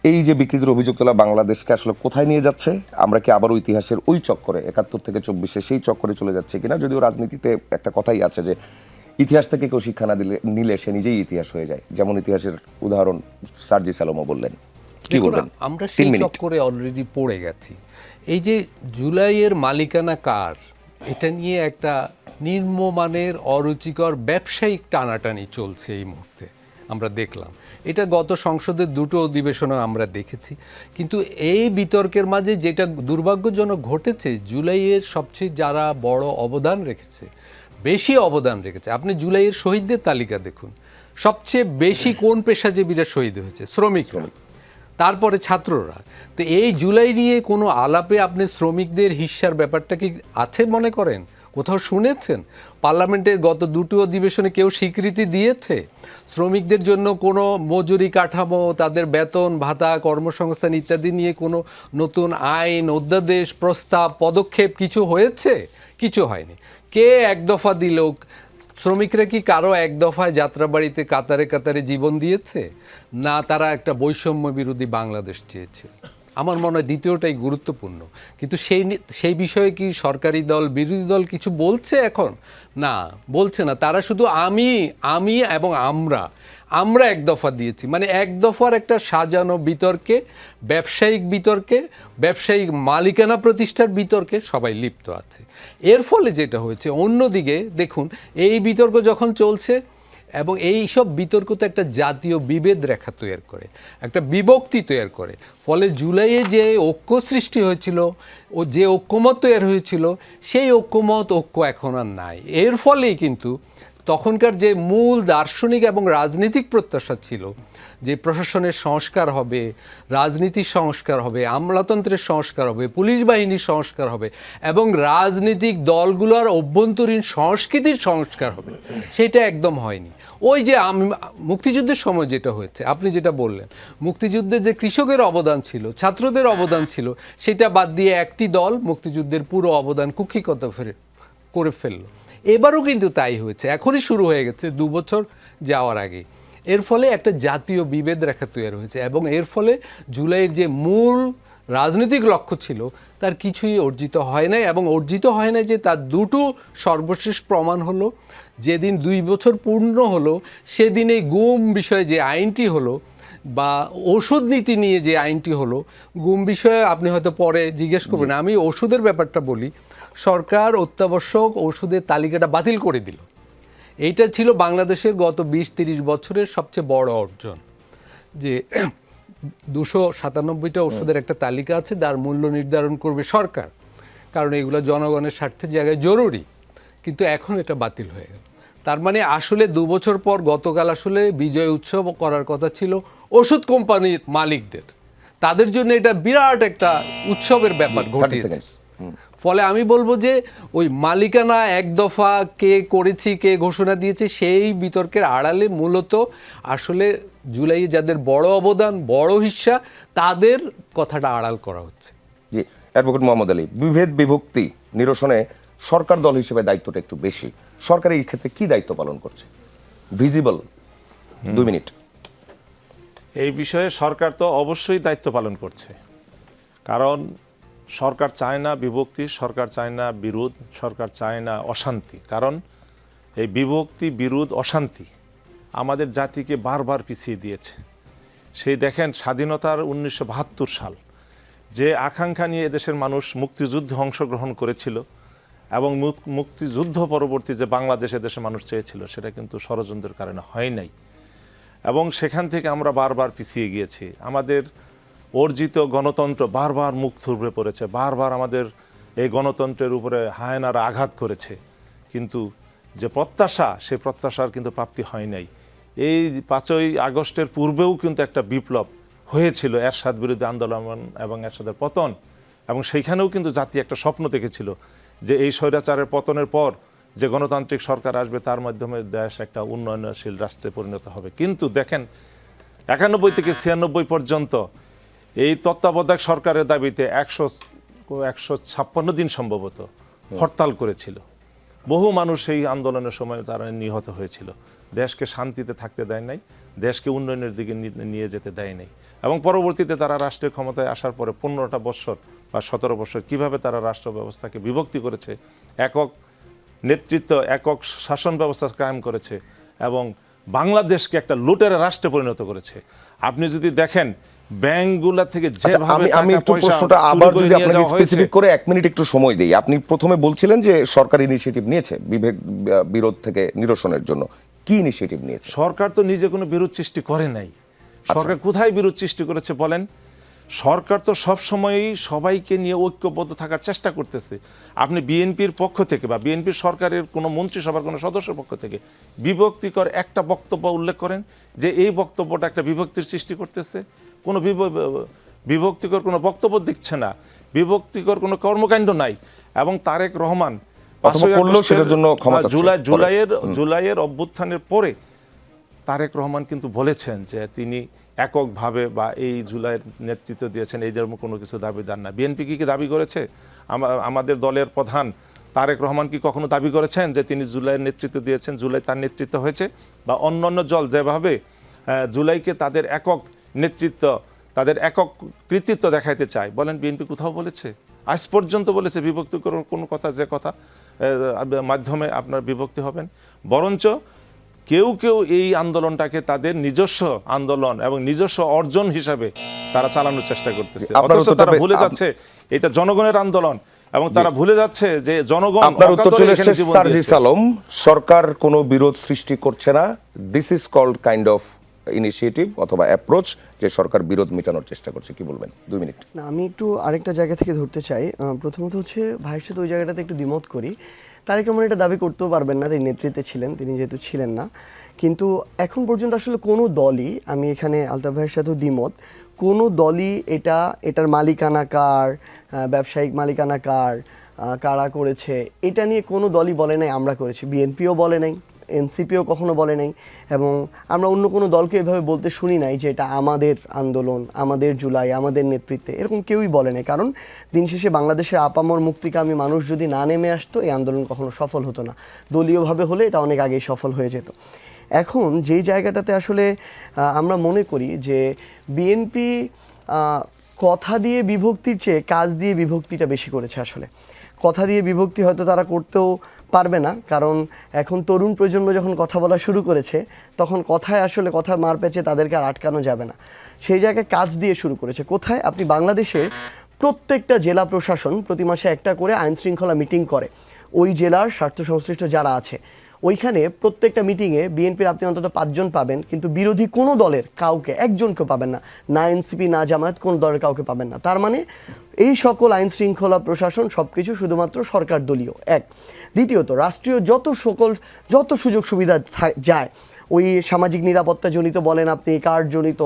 এই যে বিকৃতির অভিযোগ তোলা বাংলাদেশকে আসলে কোথায় নিয়ে যাচ্ছে? আমরা কি আবারও ইতিহাসের ওই চক্করে 71 থেকে 24 সেই চক্করে চলে যাচ্ছে কিনা? যদিও রাজনীতিতে একটা কথাই আছে যে ইতিহাস থেকে কেউ শিক্ষা না নিলে সে নিজেই ইতিহাস হয়ে যায়, যেমন ইতিহাসের উদাহরণ সার্জি সালোমো বললেন। কি বলবেন? আমরা সেই চক্করে অলরেডি পড়ে গেছি। এই যে জুলাইয়ের মালিকানা কার, এটা নিয়ে একটা নিম্নমানের অরুচিকর ব্যবসায়িক টানাটানি চলছে এই মুহূর্তে, আমরা দেখলাম। এটা গত সংসদের 2টো অধিবেশনে আমরা দেখেছি। কিন্তু এই বিতর্কের মাঝে যেটা দুর্ভাগ্যজনক ঘটেছে, জুলাইয়ের সবচেয়ে যারা বড় অবদান রেখেছে, বেশি অবদান রেখেছে, আপনি জুলাইয়ের শহীদদের তালিকা দেখুন, সবচেয়ে বেশি কোন পেশাজীবীরা শহীদ হয়েছে? শ্রমিকরা, তারপরে ছাত্ররা। তো এই জুলাই নিয়ে কোনো আলাপে আপনি শ্রমিকদের হিস্যার ব্যাপারটা কি আছে মনে করেন? কোথাও শুনেছেন? পার্লামেন্টের গত 2টো অধিবেশনে কেউ স্বীকৃতি দিয়েছে? শ্রমিকদের জন্য কোনো মজুরি কাঠামো, তাদের বেতন ভাতা, কর্মসংস্থান ইত্যাদি নিয়ে কোনো নতুন আইন, অধ্যাদেশ, প্রস্তাব, পদক্ষেপ কিছু হয়েছে? কিছু হয়নি। কে এক দফা দিল? শ্রমিকরা কি কারো এক দফায় যাত্রাবাড়িতে কাতারে কাতারে জীবন দিয়েছে? না, তারা একটা বৈষম্য বিরোধী বাংলাদেশ চেয়েছে। আমার মনে হয় দ্বিতীয়টাই গুরুত্বপূর্ণ। কিন্তু সেই বিষয়ে কি সরকারি দল, বিরোধী দল কিছু বলছে এখন? না, বলছে না। তারা শুধু আমি এবং আমরা এক দফা দিয়েছি, মানে এক দফার একটা সাজানো বিতর্কে, ব্যবসায়িক মালিকানা প্রতিষ্ঠার বিতর্কে সবাই লিপ্ত আছে। এর ফলে যেটা হয়েছে, অন্যদিকে দেখুন, এই বিতর্ক যখন চলছে এবং এই সব বিতর্ক তো একটা জাতীয় বিভেদ রেখা তৈরি করে, একটা বিভক্তি তৈরি করে। ফলে জুলাইয়ে যে ঐক্য সৃষ্টি হয়েছিল, ও যে ঐক্যমত তৈরি হয়েছিল, সেই ঐক্য এখন আর নাই। এর ফলেই কিন্তু তখনকার যে মূল দার্শনিক এবং রাজনৈতিক প্রত্যাশা ছিল যে প্রশাসনের সংস্কার হবে, রাজনীতির সংস্কার হবে, আমলাতন্ত্রের সংস্কার হবে, পুলিশ বাহিনীর সংস্কার হবে এবং রাজনৈতিক দলগুলোর অভ্যন্তরীণ সংস্কৃতির সংস্কার হবে, সেটা একদম হয়নি। ওই যে মুক্তিযুদ্ধের সময় যেটা হয়েছে, আপনি যেটা বললেন, মুক্তিযুদ্ধে যে কৃষকের অবদান ছিল, ছাত্রদের অবদান ছিল, সেটা বাদ দিয়ে একটি দল মুক্তিযুদ্ধের পুরো অবদান কুক্ষিগত করে ফেললো। এবারও কিন্তু তাই হয়েছে, এখনই শুরু হয়ে গেছে 2 বছর যাওয়ার আগে। এর ফলে একটা জাতীয় বিভেদ রেখা তৈরি হয়েছে এবং এর ফলে জুলাইয়ের যে মূল রাজনৈতিক লক্ষ্য ছিল তার কিছুই অর্জিত হয় নাই। এবং অর্জিত হয় নাই যে তার 2টো সর্বশেষ প্রমাণ হলো, যেদিন 2 বছর পূর্ণ হলো সেদিন এই গুম বিষয়ে যে আইনটি হলো, বা ওষুধ নীতি নিয়ে যে আইনটি হলো, গুম বিষয়ে আপনি হয়তো পরে জিজ্ঞেস করবেন, আমি ওষুধের ব্যাপারটা বলি। সরকার অত্যাবশ্যক ওষুধের তালিকাটা বাতিল করে দিল। এইটা ছিল বাংলাদেশের গত 20-30 বছরের সবচেয়ে বড় অর্জন, যে 297টা ওষুধের একটা তালিকা আছে, তার মূল্য নির্ধারণ করবে সরকার, কারণ এগুলো জনগণের স্বার্থের জায়গায় জরুরি। কিন্তু এখন এটা বাতিল হয়ে গেল। তার মানে আসলে 2 বছর পর গতকাল আসলে বিজয় উৎসব করার কথা ছিল ওষুধ কোম্পানির মালিকদের, তাদের জন্য এটা বিরাট একটা উৎসবের ব্যাপার ঘটেছে। ফলে আমি বলবো যে ওই মালিকানা এক দফা কে করেছি, কে ঘোষণা দিয়েছে, সেই বিতর্কের আড়ালে মূলত আসলে জুলাইয়ে যাদের বড় অবদান, বড় হিস্সা, তাদের কথাটা আড়াল করা হচ্ছে। জি, অ্যাডভোকেট মোহাম্মদ আলী, বিভেদ বিভক্তি নিরসনে সরকার দল হিসেবে দায়িত্বটা একটু বেশি। সরকার এই ক্ষেত্রে কি দায়িত্ব পালন করছে? Visible 2 minute. এই বিষয়ে সরকার তো অবশ্যই দায়িত্ব পালন করছে, কারণ সরকার চায় না বিভক্তি, সরকার চায় না বিরোধ, সরকার চায় না অশান্তি। কারণ এই বিভক্তি, বিরোধ, অশান্তি আমাদের জাতিকে বারবার পিছিয়ে দিয়েছে। সেই দেখেন স্বাধীনতার 1972 সাল, যে আকাঙ্ক্ষা নিয়ে এদেশের মানুষ মুক্তিযুদ্ধে অংশগ্রহণ করেছিল, এবং মুক্তিযুদ্ধ পরবর্তী যে বাংলাদেশে দেশে মানুষ চেয়েছিল সেটা কিন্তু ষড়যন্ত্রের কারণে হয় নাই, এবং সেখান থেকে আমরা বারবার পিছিয়ে গিয়েছি। আমাদের অর্জিত গণতন্ত্র বারবার মুখ থুবড়ে পড়েছে, বারবার আমাদের এই গণতন্ত্রের উপরে হায়নারা আঘাত করেছে, কিন্তু যে প্রত্যাশা সেই প্রত্যাশার কিন্তু প্রাপ্তি হয় নাই। এই 5ই আগস্টের পূর্বেও কিন্তু একটা বিপ্লব হয়েছিল, এরশাদ বিরোধী আন্দোলন এবং এরশাদের পতন, এবং সেইখানেও কিন্তু জাতি একটা স্বপ্ন দেখেছিল যে এই স্বৈরাচারের পতনের পর যে গণতান্ত্রিক সরকার আসবে তার মাধ্যমে দেশ একটা উন্নয়নশীল রাষ্ট্রে পরিণত হবে। কিন্তু দেখেন 91 থেকে 96 পর্যন্ত এই তত্ত্বাবধায়ক সরকারের দাবিতে 156 দিন সম্ভবত হরতাল করেছিল। বহু মানুষ এই আন্দোলনের সময় তারা নিহত হয়েছিল। দেশকে শান্তিতে থাকতে দেয় নাই, দেশকে উন্নয়নের দিকে নিয়ে যেতে দেয় নাই, এবং পরবর্তীতে তারা রাষ্ট্রের ক্ষমতায় আসার পরে 15টা বছর বা 17 বছর কিভাবে তারা রাষ্ট্র ব্যবস্থাকে বিভক্তি করেছে, একক নেতৃত্ব, একক শাসন ব্যবস্থা কায়েম করেছে এবং বাংলাদেশকে একটা লুটেরা রাষ্ট্রে পরিণত করেছে। আপনি যদি দেখেন ব্যাংকগুলা থেকে যেভাবে আমি একটু প্রশ্নটা আবার যদি আপনাকে স্পেসিফিক করে 1 মিনিট একটু সময় দেই। আপনি প্রথমে বলছিলেন যে সরকার ইনিশিয়েটিভ নিয়েছে বিরোধ থেকে নিরসনের জন্য, কি ইনিশিয়েটিভ নিয়েছে? সরকার তো নিজে কোনো বিরোধ সৃষ্টি করে নাই। সরকার কোথায় বিরোধ সৃষ্টি করেছে বলেন? সরকার তো সবসময়ই সবাইকে নিয়ে ঐক্যবদ্ধ থাকার চেষ্টা করতেছে। আপনি বিএনপির পক্ষ থেকে বা বিএনপির সরকারের কোনো মন্ত্রিসভার কোনো সদস্যের পক্ষ থেকে বিভক্তিকর একটা বক্তব্য উল্লেখ করেন যে এই বক্তব্যটা একটা বিভক্তির সৃষ্টি করতেছে। কোনো বিভক্তিকর কোনো বক্তব্য দিচ্ছে না, বিভক্তিকর কোনো কর্মকাণ্ড নাই। এবং তারেক রহমান জুলাইয়ের অভ্যুত্থানের পরে তারেক রহমান কিন্তু বলেছেন যে তিনি এককভাবে বা এই জুলাইয়ের নেতৃত্ব দিয়েছেন, এই ধরনের কোনো কিছু দাবিদার না। বিএনপি কি দাবি করেছে? আমাদের দলের প্রধান তারেক রহমান কি কখনো দাবি করেছেন যে তিনি জুলাইয়ের নেতৃত্ব দিয়েছেন, জুলাই তার নেতৃত্ব হয়েছে? বা অন্যান্য দল যেভাবে জুলাইকে তাদের একক নেতৃত্ব, তাদের একক কৃতিত্ব দেখাইতে চায়, বলেন বিএনপি কোথাও বলেছে? আজ পর্যন্ত বলেছে বিভক্তিকর কোনো কথা, যে কথা মাধ্যমে আপনার বিভক্তি হবেন? বরঞ্চ কেউ কেউ এই আন্দোলনটাকে তাদের নিজস্ব আন্দোলন এবং নিজস্ব অর্জন হিসাবে তারা চালানোর চেষ্টা করতেছে, অথচ তারা ভুলে যাচ্ছে এটা জনগণের আন্দোলন, এবং তারা ভুলে যাচ্ছে যে জনগণ। আপনার উত্তর চলে এসেছে সার্জিস আলম, সরকার কোনো বিরোধ সৃষ্টি করছে না, this is called kind of initiative অথবা অ্যাপ্রোচ, যে সরকার বিরোধ মেটানোর চেষ্টা করছে। কি বলবেন? 2 মিনিট। না, আমি একটু আরেকটা জায়গা থেকে ধরতে চাই। প্রথমত হচ্ছে ভাইয়ের সাথে ওই জায়গাটাতে একটু দ্বিমত করি। তারেক রহমান এটা দাবি করতেও পারবেন না, তিনি নেতৃত্বে ছিলেন, তিনি যেহেতু ছিলেন না। কিন্তু এখন পর্যন্ত আসলে কোনো দলই, আমি এখানে আলতাফ ভাইয়ের সাথেও দ্বিমত, কোনো দলই এটার মালিকানা কার, ব্যবসায়িক মালিকানা কার, কারা করেছে, এটা নিয়ে কোনো দলই বলে নাই আমরা করেছি। বিএনপিও বলে নাই, এনসিপিও কখনো বলে নাই, এবং আমরা অন্য কোনো দলকে এভাবে বলতে শুনি নাই যে এটা আমাদের আন্দোলন, আমাদের জুলাই, আমাদের নেতৃত্বে, এরকম কেউই বলে নাই। কারণ দিন শেষে বাংলাদেশের আপামর মুক্তিকামী মানুষ যদি না নেমে আসতো, এই আন্দোলন কখনো সফল হতো না। দলীয়ভাবে হলে এটা অনেক আগেই সফল হয়ে যেত। এখন যেই জায়গাটাতে আসলে আমরা মনে করি যে বিএনপি কথা দিয়ে বিভক্তির চেয়ে কাজ দিয়ে বিভক্তিটা বেশি করেছে। আসলে কথা দিয়ে বিভক্তি হয়তো তারা করতেও পারবে না, কারণ এখন তরুণ প্রজন্ম যখন কথা বলা শুরু করেছে, তখন কথায় আসলে কথা মার পেঁচে তাদেরকে আর আটকানো যাবে না। সেই জায়গায় কাজ দিয়ে শুরু করেছে। কোথায়? আপনি বাংলাদেশের প্রত্যেকটা জেলা প্রশাসন প্রতি মাসে একটা করে আইন শৃঙ্খলা মিটিং করে। ওই জেলার স্বার্থ সংশ্লিষ্ট যারা আছে, ওইখানে প্রত্যেকটা মিটিংয়ে বিএনপির আপনি অন্তত 5 জন পাবেন, কিন্তু বিরোধী কোনো দলের কাউকে, একজনকেও পাবেন না। না এনসিপি, না জামায়াত, কোনো দলের কাউকে পাবেন না। তার মানে এই সকল আইন শৃঙ্খলা প্রশাসন সব কিছু শুধুমাত্র সরকার দলীয়। এক। দ্বিতীয়ত, রাষ্ট্রীয় যত সুযোগ সুবিধা যায়, ওই সামাজিক নিরাপত্তা জনিত বলেন আপনি, কার্ড জনিত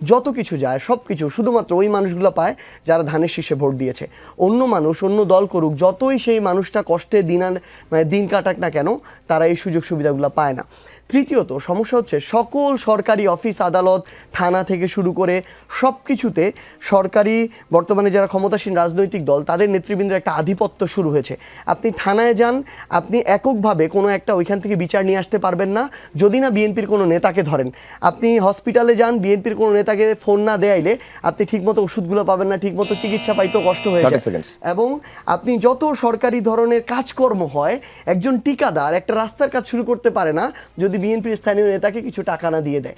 যত কিছু যায়, সব কিছু শুধুমাত্র ওই মানুষগুলো পায় যারা ধানের শীষে ভোট দিয়েছে। অন্য মানুষ, অন্য দল করুক, যতই সেই মানুষটা কষ্টে দিন কাটাক না কেন, তারা এই সুযোগ সুবিধাগুলো পায় না। তৃতীয়ত সমস্যা হচ্ছে সকল সরকারি অফিস আদালত, থানা থেকে শুরু করে সব কিছুতে সরকারি বর্তমানে যারা ক্ষমতাসীন রাজনৈতিক দল, তাদের নেতৃবৃন্দের একটা আধিপত্য শুরু হয়েছে। আপনি থানায় যান, আপনি এককভাবে কোনো একটা ওইখান থেকে বিচার নিয়ে আসতে পারবেন না যদি না বিএনপির কোনো নেতাকে ধরেন। আপনি হসপিটালে যান, বিএনপির কোনো নেতাকে ফোন না দেয়াইলে আপনি ঠিকমতো ওষুধগুলো পাবেন না, ঠিকমতো চিকিৎসা পাইতেও কষ্ট হয়ে যায়। এবং আপনি যত সরকারি ধরনের কাজকর্ম হয়, একজন ঠিকাদার একটা রাস্তার কাজ শুরু করতে পারে না যদি বিএনপির স্থানীয় নেতাকে কিছু টাকা না দিয়ে দেয়।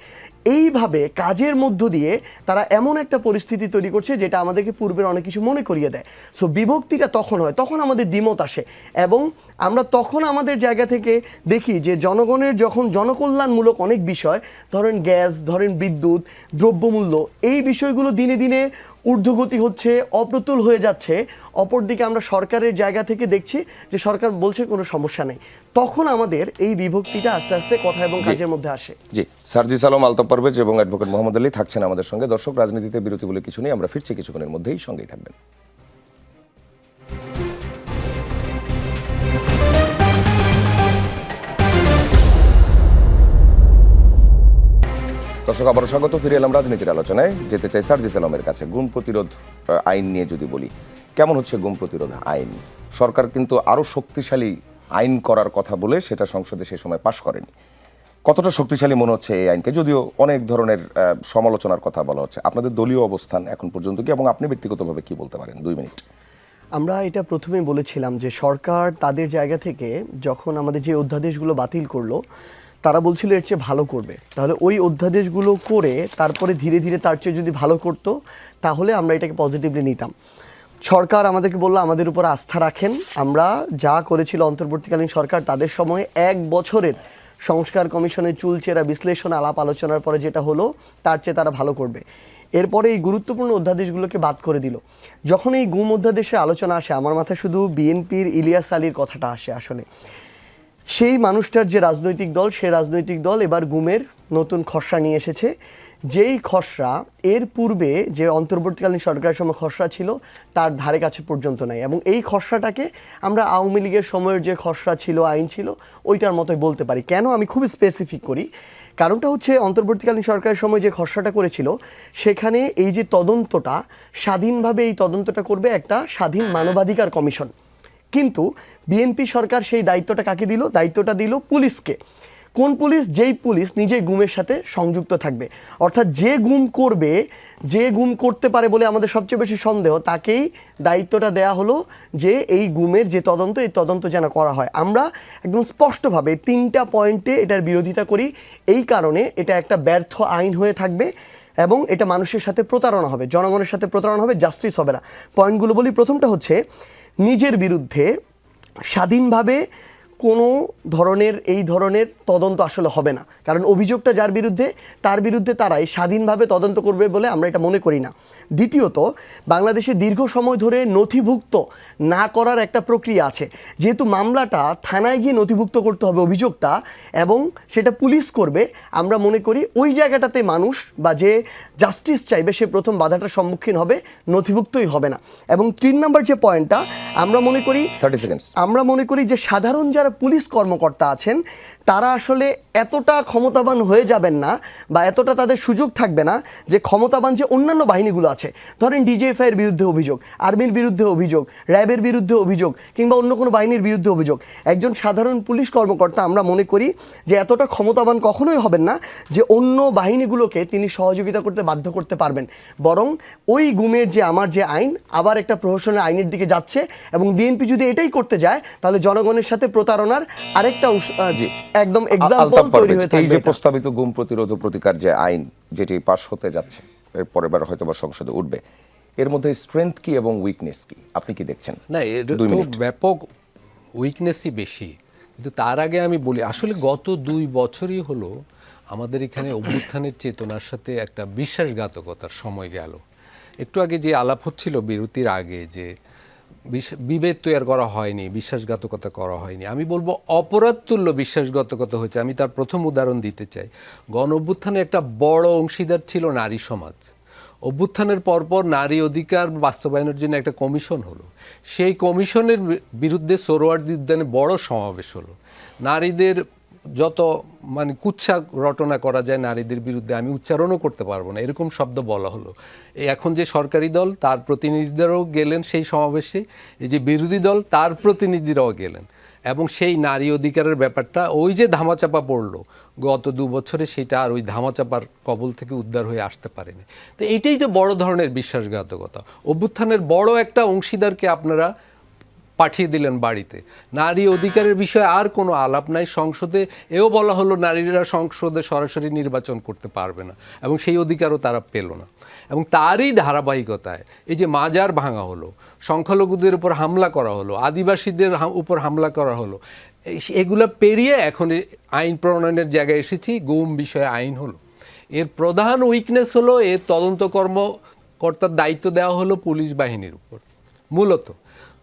এইভাবে কাজের মধ্য দিয়ে তারা এমন একটা পরিস্থিতি তৈরি করছে যেটা আমাদেরকে পূর্বের অনেক কিছু মনে মনে করিয়ে দেয়। সো বিভক্তিটা তখন হয়, তখন আমাদের দ্বিমত আসে, এবং আমরা তখন আমাদের জায়গা থেকে দেখি যে জনগণের যখন জনকল্যাণমূলক অনেক বিষয়, ধরেন গ্যাস, ধরেন বিদ্যুৎ, দ্রব্যমূল্য, এই বিষয়গুলো দিনে দিনে ঊর্ধ্বগতি হচ্ছে, অপ্রতুল হয়ে যাচ্ছে, অপরদিকে আমরা সরকারের জায়গা থেকে দেখছি যে সরকার বলছে কোনো সমস্যা নেই, তখন আমাদের এই বিভক্তিটা আস্তে আস্তে কথা এবং কাজের মধ্যে আসে। জি, সার্জিস আলম, আলতাফ পারভেজ এবং অ্যাডভোকেট মোহাম্মদ আলী থাকছেন আমাদের সঙ্গে। দর্শক, রাজনীতিতে বিরতি বলে কিছু নেই, আমরা ফিরছি কিছুক্ষণের মধ্যেই, সঙ্গেই থাকবেন। দর্শক, আবারও স্বাগত। ফিরে এলাম রাজনীতির আলোচনায়। যেতে চাই সার্জিস আলমের কাছে। গুম প্রতিরোধ আইন নিয়ে যদি বলি, কেমন হচ্ছে গুম প্রতিরোধ আইন? সরকার কিন্তু আরো শক্তিশালী আইন করার কথা বলে সেটা সংসদে সে সময় পাশ করেনি। কতটা শক্তিশালী মনে হচ্ছে এই আইনকে? যদিও অনেক ধরনের সমালোচনার কথা বলা হচ্ছে। আপনাদের দলীয় অবস্থান এখন পর্যন্ত কি, এবং আপনি ব্যক্তিগতভাবে কি বলতে পারেন? 2 মিনিট। আমরা এটা প্রথমেই বলেছিলাম যে সরকার তাদের জায়গা থেকে যখন আমাদের যে অধ্যাদেশগুলো বাতিল করলো, তারা বলছিল এর চেয়ে ভালো করবে, তাহলে ওই অধ্যাদেশগুলো করে তারপরে ধীরে ধীরে তার চেয়ে যদি ভালো করতো তাহলে আমরা এটাকে পজিটিভলি নিতাম। সরকার আমাদেরকে বললো আমাদের উপর আস্থা রাখেন, আমরা যা করেছিল অন্তর্বর্তীকালীন সরকার তাদের সময়ে 1 বছরের সংস্কার কমিশনের চুলচেরা বিশ্লেষণ আলাপ আলোচনার পরে যেটা হলো তার চেয়ে তারা ভালো করবে। এরপরে এই গুরুত্বপূর্ণ অধ্যাদেশগুলোকে বাদ করে দিল। যখন এই গুম অধ্যাদেশের আলোচনা আসে, আমার মাথায় শুধু বিএনপির ইলিয়াস আলীর কথাটা আসে। আসলে সেই মানুষটার যে রাজনৈতিক দল, সে রাজনৈতিক দল এবার গুমের নতুন খসড়া নিয়ে এসেছে, যেই খসড়া এর পূর্বে যে অন্তর্বর্তীকালীন সরকারের সময় খসড়া ছিল তার ধারে কাছে পর্যন্ত নাই। এবং এই খসড়াটাকে আমরা আওয়ামী লীগের সময়ের যে খসড়া ছিল, আইন ছিল, ওইটার মতোই বলতে পারি। কেন আমি খুব স্পেসিফিক করি, কারণটা হচ্ছে অন্তর্বর্তীকালীন সরকারের সময় যে খসড়াটা করেছিল সেখানে এই যে তদন্তটা, স্বাধীনভাবে এই তদন্তটা করবে একটা স্বাধীন মানবাধিকার কমিশন। কিন্তু বিএনপি সরকার সেই দায়িত্বটা কাকে দিল? দায়িত্বটা দিল পুলিশকে। কোন পুলিশ? যেই পুলিশ নিজেই গুমের সাথে সংযুক্ত থাকবে। অর্থাৎ যে গুম করবে, যে গুম করতে পারে বলে আমাদের সবচেয়ে বেশি সন্দেহ, তাকেই দায়িত্বটা দেয়া হলো যে এই গুমের যে তদন্ত, এই তদন্ত যেন করা হয়। আমরা একদম স্পষ্টভাবে 3টা পয়েন্টে এটার বিরোধিতা করি। এই কারণে এটা একটা ব্যর্থ আইন হয়ে থাকবে এবং এটা মানুষের সাথে প্রতারণা হবে, জনগণের সাথে প্রতারণা হবে, জাস্টিস হবে না। পয়েন্টগুলো বলি। প্রথমটা হচ্ছে নিজের বিরুদ্ধে স্বাধীনভাবে কোনো ধরনের এই ধরনের তদন্ত আসলে হবে না, কারণ অভিযোগটা যার বিরুদ্ধে, তার বিরুদ্ধে তারাই স্বাধীনভাবে তদন্ত করবে বলে আমরা এটা মনে করি না। দ্বিতীয়ত, বাংলাদেশে দীর্ঘ সময় ধরে নথিভুক্ত না করার একটা প্রক্রিয়া আছে। যেহেতু মামলাটা থানায় গিয়ে নথিভুক্ত করতে হবে অভিযোগটা, এবং সেটা পুলিশ করবে, আমরা মনে করি ওই জায়গাটাতে মানুষ বা যে জাস্টিস চাইবে সে প্রথম বাধাটার সম্মুখীন হবে, নথিভুক্তই হবে না। এবং 3 নম্বর যে পয়েন্টটা, আমরা মনে করি 30 সেকেন্ডস, আমরা মনে করি যে সাধারণ যারা পুলিশ কর্মকর্তা আছেন তারা আসলে এতটা ক্ষমতাবান হয়ে যাবেন না, বা এতটা তাদের সুযোগ থাকবে না যে ক্ষমতাবান যে অন্যান্য বাহিনীগুলো আছে, ধরেন ডিজিএফআই এর বিরুদ্ধে অভিযোগ, আর্মির বিরুদ্ধে অভিযোগ, র্যাবের বিরুদ্ধে অভিযোগ, কিংবা অন্য কোনো বাহিনীর বিরুদ্ধে অভিযোগ, একজন সাধারণ পুলিশ কর্মকর্তা আমরা মনে করি যে এতটা ক্ষমতাবান কখনোই হবেন না যে অন্য বাহিনীগুলোকে তিনি সহযোগিতা করতে বাধ্য করতে পারবেন। বরং ওই গুমের যে আমার যে আইন আবার একটা প্রহসনের আইনের দিকে যাচ্ছে, এবং বিএনপি যদি এটাই করতে যায় তাহলে জনগণের সাথে প্রতারণার আরেকটা একদম এক্সাম্পল তৈরি হয়ে থাকবে। এই যে প্রস্তাবিত গুম প্রতিরোধ ও প্রতিকার যে আইন, যেটি পাস হতে যাচ্ছে, এর পরের বার হয়তো বা সংসদে উঠবে, এর মধ্যে স্ট্রেংথ কি এবং উইকনেস কি আপনি কি দেখছেন? না, এটা তো ব্যাপক উইকনেসই বেশি। কিন্তু তার আগে আমি বলি, আসলে গত 2 বছরই হলো আমাদের এখানে অভ্যুত্থানের চেতনার সাথে একটা বিশ্বাসঘাতকতার সময় গেল। একটু আগে যে আলাপ হচ্ছিল বিরতির আগে, যে বিভেদ তৈরি করা হয়নি, বিশ্বাসঘাতকতা করা হয়নি, আমি বলবো অপরাধ তুল্য বিশ্বাসঘাতকতা হয়েছে। আমি তার প্রথম উদাহরণ দিতে চাই। গণ অভ্যুত্থানে একটা বড় অংশীদার ছিল নারী সমাজ। অভ্যুত্থানের পরপর নারী অধিকার বাস্তবায়নের জন্য একটা কমিশন হলো। সেই কমিশনের বিরুদ্ধে সোহরাওয়ার্দী উদ্যানে বড় সমাবেশ হলো। নারীদের যত কুৎসা রটনা করা যায় নারীদের বিরুদ্ধে, আমি উচ্চারণও করতে পারবো না, এরকম শব্দ বলা হলো। এখন যে সরকারি দল তার প্রতিনিধিরাও গেলেন সেই সমাবেশে, এই যে বিরোধী দল তার প্রতিনিধিরাও গেলেন, এবং সেই নারী অধিকারের ব্যাপারটা ওই যে ধামাচাপা পড়লো গত 2 বছরে, সেটা আর ওই ধামাচাপার কবল থেকে উদ্ধার হয়ে আসতে পারেনি। তো এইটাই যে বড় ধরনের বিশ্বাসঘাতকতা। অভ্যুত্থানের বড় একটা অংশীদারকে আপনারা পাঠিয়ে দিলেন বাড়িতে। নারী অধিকারের বিষয়ে আর কোনো আলাপ নাই। সংসদে এও বলা হলো নারীরা সংসদে সরাসরি নির্বাচন করতে পারবে না, এবং সেই অধিকারও তারা পেল না। এবং তারই ধারাবাহিকতায় এই যে মাজার ভাঙা হলো, সংখ্যালঘুদের উপর হামলা করা হলো, আদিবাসীদের উপর হামলা করা হলো, এগুলো পেরিয়ে এখন আইন প্রণয়নের জায়গায় এসেছি, গুম বিষয়ে আইন হলো। এর প্রধান উইকনেস হলো এর তদন্ত কর্মকর্তার দায়িত্ব দেওয়া হলো পুলিশ বাহিনীর উপর মূলত।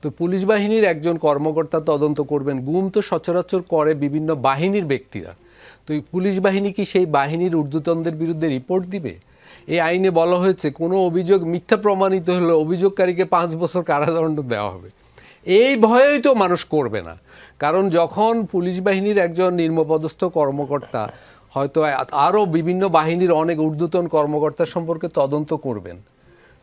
তো পুলিশ বাহিনীর একজন কর্মকর্তা তদন্ত করবেন। গুম তো সচরাচর করে বিভিন্ন বাহিনীর ব্যক্তিরা। তো এই পুলিশ বাহিনী কি সেই বাহিনীর ঊর্ধ্বতনদের বিরুদ্ধে রিপোর্ট দিবে? এই আইনে বলা হয়েছে কোনো অভিযোগ মিথ্যা প্রমাণিত হলে অভিযোগকারীকে 5 বছর কারাদণ্ড দেওয়া হবে। এই ভয়েই তো মানুষ করবে না। কারণ যখন পুলিশ বাহিনীর একজন নিম্নপদস্থ কর্মকর্তা হয়তো আরও বিভিন্ন বাহিনীর অনেক ঊর্ধ্বতন কর্মকর্তা সম্পর্কে তদন্ত করবেন,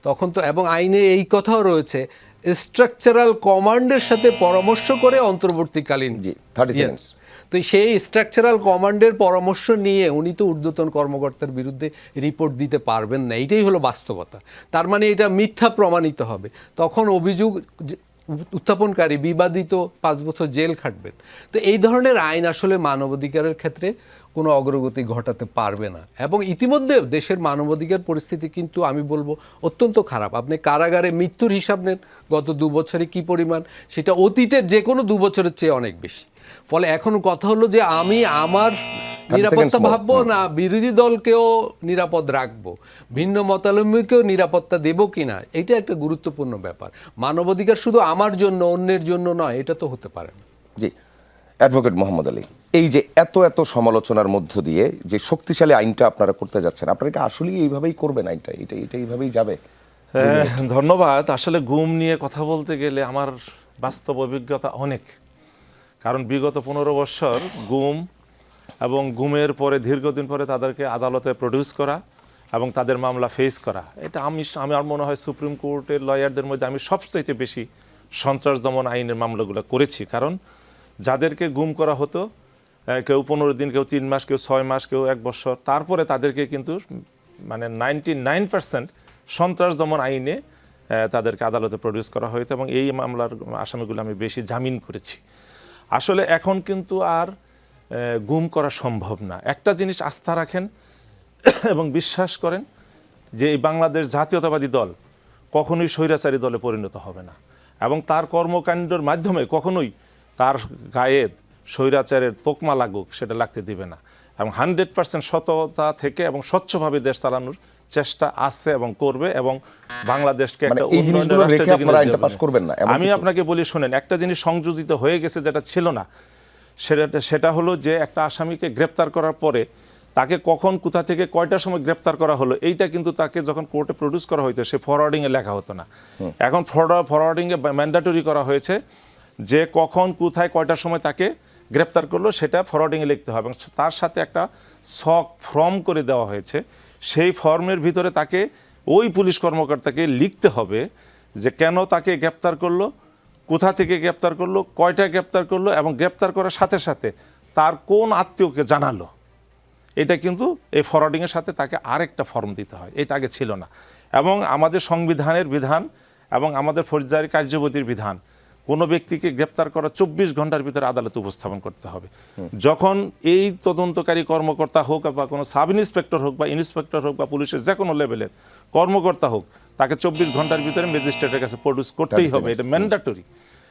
তখন তো, এবং আইনে এই কথাও রয়েছে, স্ট্রাকচারাল কমান্ডের সাথে পরামর্শ করে অন্তর্বর্তীকালীন 30 seconds। তো সেই স্ট্রাকচারাল কমান্ডের পরামর্শ নিয়ে উনি তো ঊর্ধ্বতন কর্মকর্তার বিরুদ্ধে রিপোর্ট দিতে পারবেন না। এইটাই হলো বাস্তবতা। তার মানে এটা মিথ্যা প্রমাণিত হবে, তখন অভিযোগ উত্থাপনকারী বিবাদিত 5 বছর জেল খাটবেন। তো এই ধরনের আইন আসলে মানবাধিকারের ক্ষেত্রে কোনো অগ্রগতি ঘটাতে পারবে না। এবং ইতিমধ্যে দেশের মানবাধিকার পরিস্থিতি কিন্তু আমি বলবো অত্যন্ত খারাপ। আপনি কারাগারে মৃত্যুর হিসাব নেন গত 2 বছরে কি পরিমাণ, সেটা অতীতের যে কোনো 2 বছরের চেয়ে অনেক বেশি। ফলে এখন কথা হলো যে আমি আমার নিরাপত্তা ভাববো না বিরোধী দলকেও নিরাপদ রাখবো, ভিন্ন মতাবলম্বীকেও নিরাপত্তা দেবো কিনা, এটা একটা গুরুত্বপূর্ণ ব্যাপার। মানবাধিকার শুধু আমার জন্য অন্যের জন্য নয়, এটা তো হতে পারে না। জি, অ্যাডভোকেট মোহাম্মদ আলী, এই যে এত এত সমালোচনার মধ্য দিয়ে যে শক্তিশালী আইনটা আপনারা করতে যাচ্ছেন, আপনারা কি আসলেই এইভাবেই করবেন? আইনটা এটা এইভাবেই যাবে? ধন্যবাদ। আসলে গুম নিয়ে কথা বলতে গেলে আমার বাস্তব অভিজ্ঞতা অনেক, কারণ বিগত 15 বছর গুম এবং গুমের পরে দীর্ঘদিন পরে তাদেরকে আদালতে প্রডিউস করা এবং তাদের মামলা ফেস করা, এটা আমার মনে হয় সুপ্রিম কোর্টের লয়ারদের মধ্যে আমি সবচাইতে বেশি সন্ত্রাস দমন আইনের মামলাগুলো করেছি। কারণ যাদেরকে গুম করা হতো, কেউ 15 দিন, কেউ 3 মাস, কেউ 6 মাস, কেউ 1 বছর, তারপরে তাদেরকে কিন্তু মানে 99% সন্ত্রাস দমন আইনে তাদেরকে আদালতে প্রডিউস করা হতো, এবং এই মামলার আসামিগুলো আমি বেশি জামিন করেছি। আসলে এখন কিন্তু আর গুম করা সম্ভব না। একটা জিনিস আস্থা রাখেন এবং বিশ্বাস করেন যে এই বাংলাদেশ জাতীয়তাবাদী দল কখনোই স্বৈরাচারী দলে পরিণত হবে না, এবং তার কর্মকাণ্ডের মাধ্যমে কখনোই তার গায়ে স্বৈরাচারের তোকমা লাগুক সেটা লাগতে দিবে না, এবং 100% সততা থেকে এবং স্বচ্ছভাবে দেশ চালানোর চেষ্টা আছে এবং করবে, এবং বাংলাদেশকে একটা উন্নয়নের রাষ্ট্রে করবেন না। আমি আপনাকে বলি শোনেন, একটা জিনিস সংযোজিত হয়ে গেছে যেটা ছিল না, সেটা হলো যে একটা আসামিকে গ্রেপ্তার করার পরে তাকে কখন কোথা থেকে কয়টার সময় গ্রেপ্তার করা হলো, এইটা কিন্তু তাকে যখন কোর্টে প্রডিউস করা হইতো সে ফরওয়ার্ডিংয়ে লেখা হতো না। এখন ফরওয়ার্ডিংয়ে ম্যান্ডেটরি করা হয়েছে যে কখন কোথায় কয়টার সময় তাকে গ্রেপ্তার করলো সেটা ফরওয়ার্ডিংয়ে লিখতে হবে, এবং তার সাথে একটা ফর্ম করে দেওয়া হয়েছে। সেই ফর্মের ভিতরে তাকে ওই পুলিশ কর্মকর্তাকে লিখতে হবে যে কেন তাকে গ্রেপ্তার করলো, কোথা থেকে গ্রেপ্তার করলো, কয়টা গ্রেপ্তার করলো, এবং গ্রেপ্তার করার সাথে সাথে তার কোন আত্মীয়কে জানালো। এটা কিন্তু এই ফরওয়ার্ডিংয়ের সাথে তাকে আরেকটা ফর্ম দিতে হয়, এটা আগে ছিল না। এবং আমাদের সংবিধানের বিধান এবং আমাদের ফৌজদারি কার্যবিধির বিধান, কোনো ব্যক্তিকে গ্রেপ্তার করা 24 ঘন্টার ভিতরে আদালতে উপস্থাপন করতে হবে। যখন এই তদন্তকারী কর্মকর্তা হোক বা কোনো সাব ইন্সপেক্টর হোক বা ইন্সপেক্টর হোক বা পুলিশের যে কোনো লেভেলের কর্মকর্তা হোক, তাকে 24 ঘন্টার ভিতরে ম্যাজিস্ট্রেটের কাছে প্রডিউস করতেই হবে, এটা ম্যান্ডেটরি।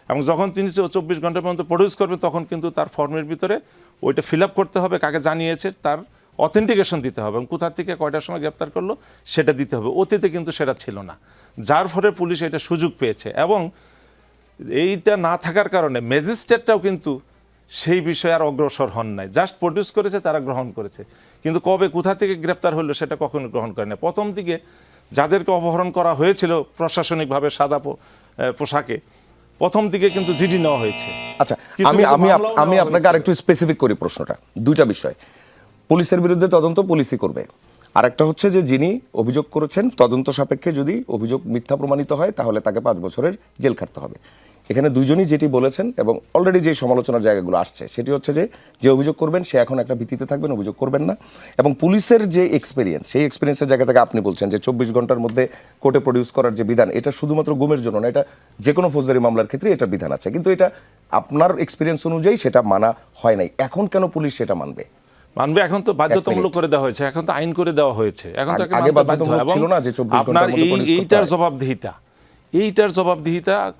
এবং যখন তিনি 24 ঘন্টা পর্যন্ত প্রডিউস করবেন, তখন কিন্তু তার ফর্মের ভিতরে ওইটা ফিল আপ করতে হবে, কাকে জানিয়েছে তার অথেন্টিকেশন দিতে হবে, এবং কোথা থেকে কয়টার সময় গ্রেপ্তার করলো সেটা দিতে হবে। অতীতে কিন্তু সেটা ছিল না, যার ফলে পুলিশ এটা সুযোগ পেয়েছে, এবং এইটা না থাকার কারণে ম্যাজিস্ট্রেটটাও কিন্তু সেই বিষয়ে আর অগ্রসর হন নাই। জাস্ট প্রডিউস করেছে, তারা গ্রহণ করেছে, কিন্তু কবে কোথা থেকে গ্রেপ্তার হলো সেটা কখনো গ্রহণ করে না। প্রথম দিকে যাদেরকে অপহরণ করা হয়েছিল প্রশাসনিকভাবে সাদা পোশাকে, প্রথম দিকে কিন্তু জিডি নেওয়া হয়েছে। আচ্ছা, আমি আপনাকে আরেকটু স্পেসিফিক করি প্রশ্নটা। দুইটা বিষয়, পুলিশের বিরুদ্ধে তদন্ত পুলিশই করবে, আর একটা হচ্ছে যে যিনি অভিযোগ করেছেন তদন্ত সাপেক্ষে যদি অভিযোগ মিথ্যা প্রমাণিত হয় তাহলে তাকে 5 বছরের জেল খাটতে হবে। এখানে দুইজনই যেটি বলেছেন এবং অলরেডি যে সমালোচনার জায়গাগুলো আসছে সেটি হচ্ছে যে অভিযোগ করবেন সে এখন একটা ভিত্তিতে থাকবেন, অভিযোগ করবেন না। এবং পুলিশের যে এক্সপিরিয়েন্স, সেই এক্সপিরিয়েন্সের জায়গা থেকে আপনি বলছেন যে 24 ঘন্টার মধ্যে কোর্টে প্রডিউস করার যে বিধান, এটা শুধুমাত্র গুমের জন্য না, এটা যে কোনো ফৌজদারি মামলার ক্ষেত্রে এটা বিধান আছে, কিন্তু এটা আপনার এক্সপিরিয়েন্স অনুযায়ী সেটা মানা হয় নাই। এখন কেন পুলিশ সেটা মানবে? এখন তো বাধ্যতামূলক করে দেওয়া হয়েছে, এখন তো আইন করে দেওয়া হয়েছে, এখন তো আগে বাধ্যতামূলক ছিল না যে 24 আপনার ঘন্টার মধ্যে পুলিশ করতে হয়। এইটার জবাবদিহিতার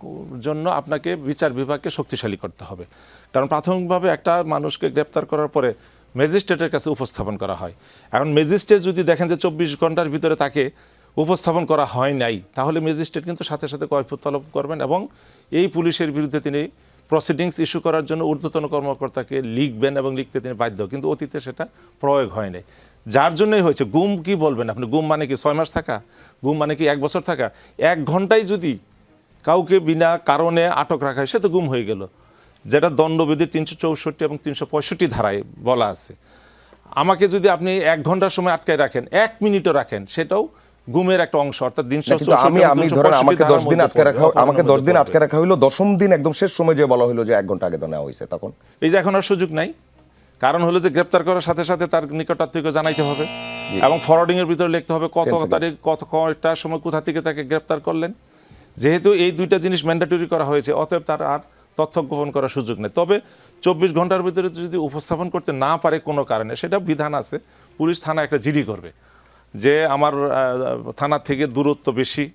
জন্য আপনাকে বিচার বিভাগকে শক্তিশালী করতে হবে। কারণ প্রাথমিকভাবে একটা মানুষকে গ্রেপ্তার করার পরে ম্যাজিস্ট্রেটের কাছে উপস্থাপন করা হয়। এখন ম্যাজিস্ট্রেট যদি দেখেন যে 24 ঘন্টার ভিতরে তাকে উপস্থাপন করা হয় নাই, তাহলে ম্যাজিস্ট্রেট কিন্তু সাথে সাথে কৈফিয়ত তলব করবেন এবং এই পুলিশের বিরুদ্ধে তিনি প্রসিডিংস ইস্যু করার জন্য ঊর্ধ্বতন কর্মকর্তাকে লিখবেন এবং লিখতে তিনি বাধ্য, কিন্তু অতীতে সেটা প্রয়োগ হয় নাই। যার জন্যই হয়েছে। গুম কি বলবেন আপনি? গুম মানে কি 6 মাস থাকা? গুম মানে কি 1 বছর থাকা? 1 ঘন্টায় যদি কাউকে বিনা কারণে আটক রাখা হয় সে তো গুম হয়ে গেল, যেটা দণ্ডবিধির 364 এবং 365 ধারায় বলা আছে। আমাকে যদি আপনি 1 ঘন্টার সময় আটকায় রাখেন, 1 মিনিটও রাখেন, সেটাও গুমের একটা অংশ, অর্থাৎ আমি ধরেন আমাকে 10 দিন আটকে রাখা, আমাকে 10 দিন আটকে রাখা হইলো, 10ম দিন একদম শেষ সময় যে বলা হলো যে 1 ঘন্টা আগে তো নেওয়া হয়েছে, তখন এই যে এখন আর সুযোগ নাই। কারণ হলো যে গ্রেপ্তার করার সাথে সাথে তার নিকটাত্মীয়কে জানাইতে হবে এবং ফরওয়ার্ডিং এর ভিতরে লিখতে হবে কত তারিখ কয়টার সময় কোথা থেকে তাকে গ্রেপ্তার করলেন। যেহেতু এই দুইটা জিনিস ম্যান্ডেটরি করা হয়েছে, অতএব তার আর তথ্য গোপন করার সুযোগ নেই। তবে 24 ঘন্টার ভিতরে যদি উপস্থাপন করতে না পারে কোনো কারণে, সেটা বিধান আছে, পুলিশ থানা একটা জিডি করবে যে আমার থানার থেকে দূরত্ব বেশি,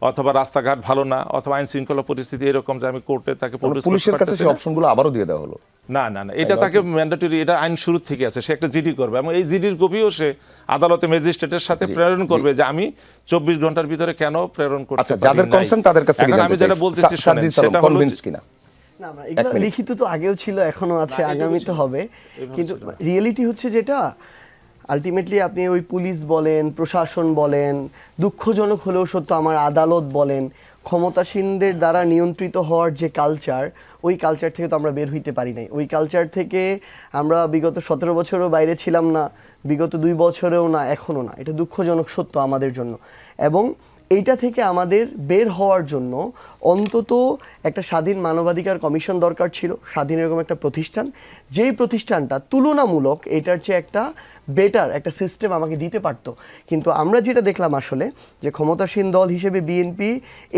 অথবা রাস্তাঘাট ভালো না, অথবা আইন শৃঙ্খলা পরিস্থিতি এরকম যে আমি কোর্টে তাকে পুলিশের কাছে সেই অপশনগুলো আবারও দিয়ে দেওয়া হলো। না, এটা তাকে ম্যান্ডেটরি, এটা আইন শুরু থেকে আছে, সে একটা জিডি করবে এবং এই জিডির কপিও সে আদালতে ম্যাজিস্ট্রেটের সাথে প্রেরণ করবে যে আমি 24 ঘন্টার ভিতরে কেন প্রেরণ করতে পারি না। যাদের কনসার্ন তাদের কাছে এখন আমি যেটা বলতেছি সেটা হলো কিনা না, এগুলো লিখিত তো আগেও ছিল, এখনো আছে, আগামীতে হবে। কিন্তু রিয়েলিটি হচ্ছে যেটা আলটিমেটলি আপনি ওই পুলিশ বলেন, প্রশাসন বলেন, দুঃখজনক হলেও সত্য আমার আদালত বলেন, ক্ষমতাসীনদের দ্বারা নিয়ন্ত্রিত হওয়ার যে কালচার, ওই কালচার থেকে তো আমরা বের হইতে পারি নাই। ওই কালচার থেকে আমরা বিগত 17 বছরও বাইরে ছিলাম না, বিগত 2 বছরেও না, এখনও না। এটা দুঃখজনক সত্য আমাদের জন্য। এবং এইটা থেকে আমাদের বের হওয়ার জন্য অন্তত একটা স্বাধীন মানবাধিকার কমিশন দরকার ছিল, স্বাধীন এরকম একটা প্রতিষ্ঠান, যেই প্রতিষ্ঠানটা তুলনামূলক এটার চেয়ে একটা বেটার একটা সিস্টেম আমাকে দিতে পারতো। কিন্তু আমরা যেটা দেখলাম আসলে যে ক্ষমতাসীন দল হিসেবে বিএনপি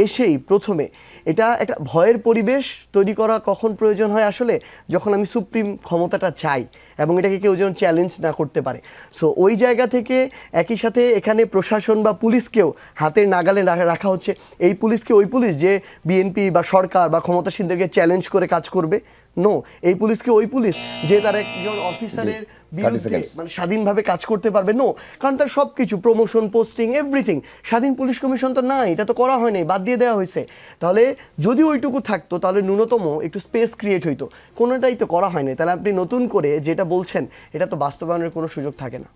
এসেই প্রথমে এটা একটা ভয়ের পরিবেশ তৈরি করা কখন প্রয়োজন হয় আসলে, যখন আমি সুপ্রিম ক্ষমতাটা চাই এবং এটাকে কেউ যেন চ্যালেঞ্জ না করতে পারে। সো ওই জায়গা থেকে একই সাথে এখানে প্রশাসন বা পুলিশকেও হাতের নাগালে রাখা হচ্ছে। এই পুলিশকে ওই পুলিশ যে বিএনপি বা সরকার বা ক্ষমতাসীনদেরকে চ্যালেঞ্জ করে কাজ করবে, নো। এই পুলিশকে ওই পুলিশ যে তার একজন অফিসারের বিরুদ্ধে মানে স্বাধীনভাবে কাজ করতে পারবে, নো। কারণ তার সব কিছু প্রমোশন, পোস্টিং, এভরিথিং স্বাধীন পুলিশ কমিশন তো নাই, এটা তো করা হয় নাই, বাদ দিয়ে দেওয়া হয়েছে। তাহলে যদি ওইটুকু থাকতো তাহলে ন্যূনতম একটু স্পেস ক্রিয়েট হইতো, কোনোটাই তো করা হয় নাই। তাহলে আপনি নতুন করে যেটা বলছেন এটা তো বাস্তবায়নের কোনো সুযোগ থাকে না।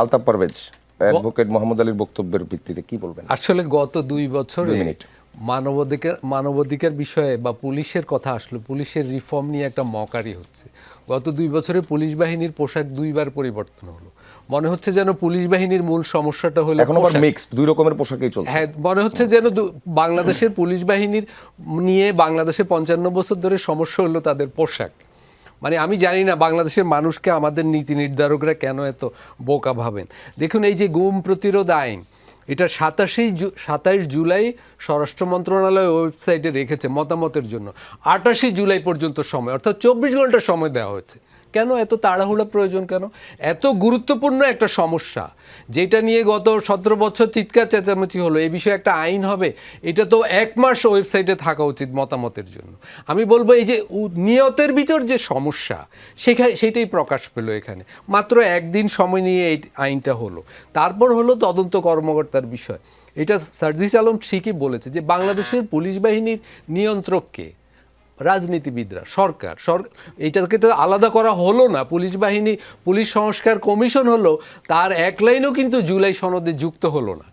আলতাফ পারভেজ, অ্যাডভোকেট মোহাম্মদ আলীর বক্তব্যের ভিত্তিতে কি বলবেন? আসলে গত 2 বছরে মানবাধিকার বিষয়ে বা পুলিশের কথা আসলো, পুলিশের রিফর্ম নিয়ে একটা মকারি হচ্ছে। গত 2 বছরে পুলিশ বাহিনীর পোশাক 2বার পরিবর্তন হলো। মনে হচ্ছে যেন পুলিশ বাহিনীর মূল সমস্যাটা হলো এখন আবার মিক্সড, 2 রকমের পোশাকই চলছে। হ্যাঁ, মনে হচ্ছে যেন বাংলাদেশের পুলিশ বাহিনীর নিয়ে বাংলাদেশে 55 বছর ধরে সমস্যা হলো তাদের পোশাক। মানে আমি জানি না বাংলাদেশের মানুষকে আমাদের নীতি নির্ধারকরা কেন এত বোকা ভাবেন। দেখুন, এই যে গুম প্রতিরোধ আইন, এটা 27 জুলাই স্বরাষ্ট্র মন্ত্রণালয় ওয়েবসাইটে রেখেছে মতামতের জন্য। 28 জুলাই পর্যন্ত সময়, অর্থাৎ 24 ঘন্টা সময় দেওয়া হয়েছে। কেন এত তাড়াহুড়া প্রয়োজন? কেন? এত গুরুত্বপূর্ণ একটা সমস্যা যেটা নিয়ে গত 17 বছর চিৎকার চেঁচামেচি হলো, এই বিষয়ে একটা আইন হবে, এটা তো 1 মাস ওয়েবসাইটে থাকা উচিত মতামতের জন্য। আমি বলবো এই যে নিয়তের ভিতর যে সমস্যা সেটাই প্রকাশ পেল এখানে। মাত্র 1 দিন সময় নিয়ে এই আইনটা হলো। তারপর হলো তদন্ত কর্মকর্তার বিষয়। এটা সার্জিস আলম ঠিকই বলেছে যে বাংলাদেশের পুলিশ বাহিনীর নিয়ন্ত্রক কে? রাজনীতিবিদরা, সরকার। এইটাকে তো আলাদা করা হলো না। পুলিশ বাহিনী, পুলিশ সংস্কার কমিশন হলো, তার 1 লাইনও কিন্তু জুলাই সনদে যুক্ত হলো না।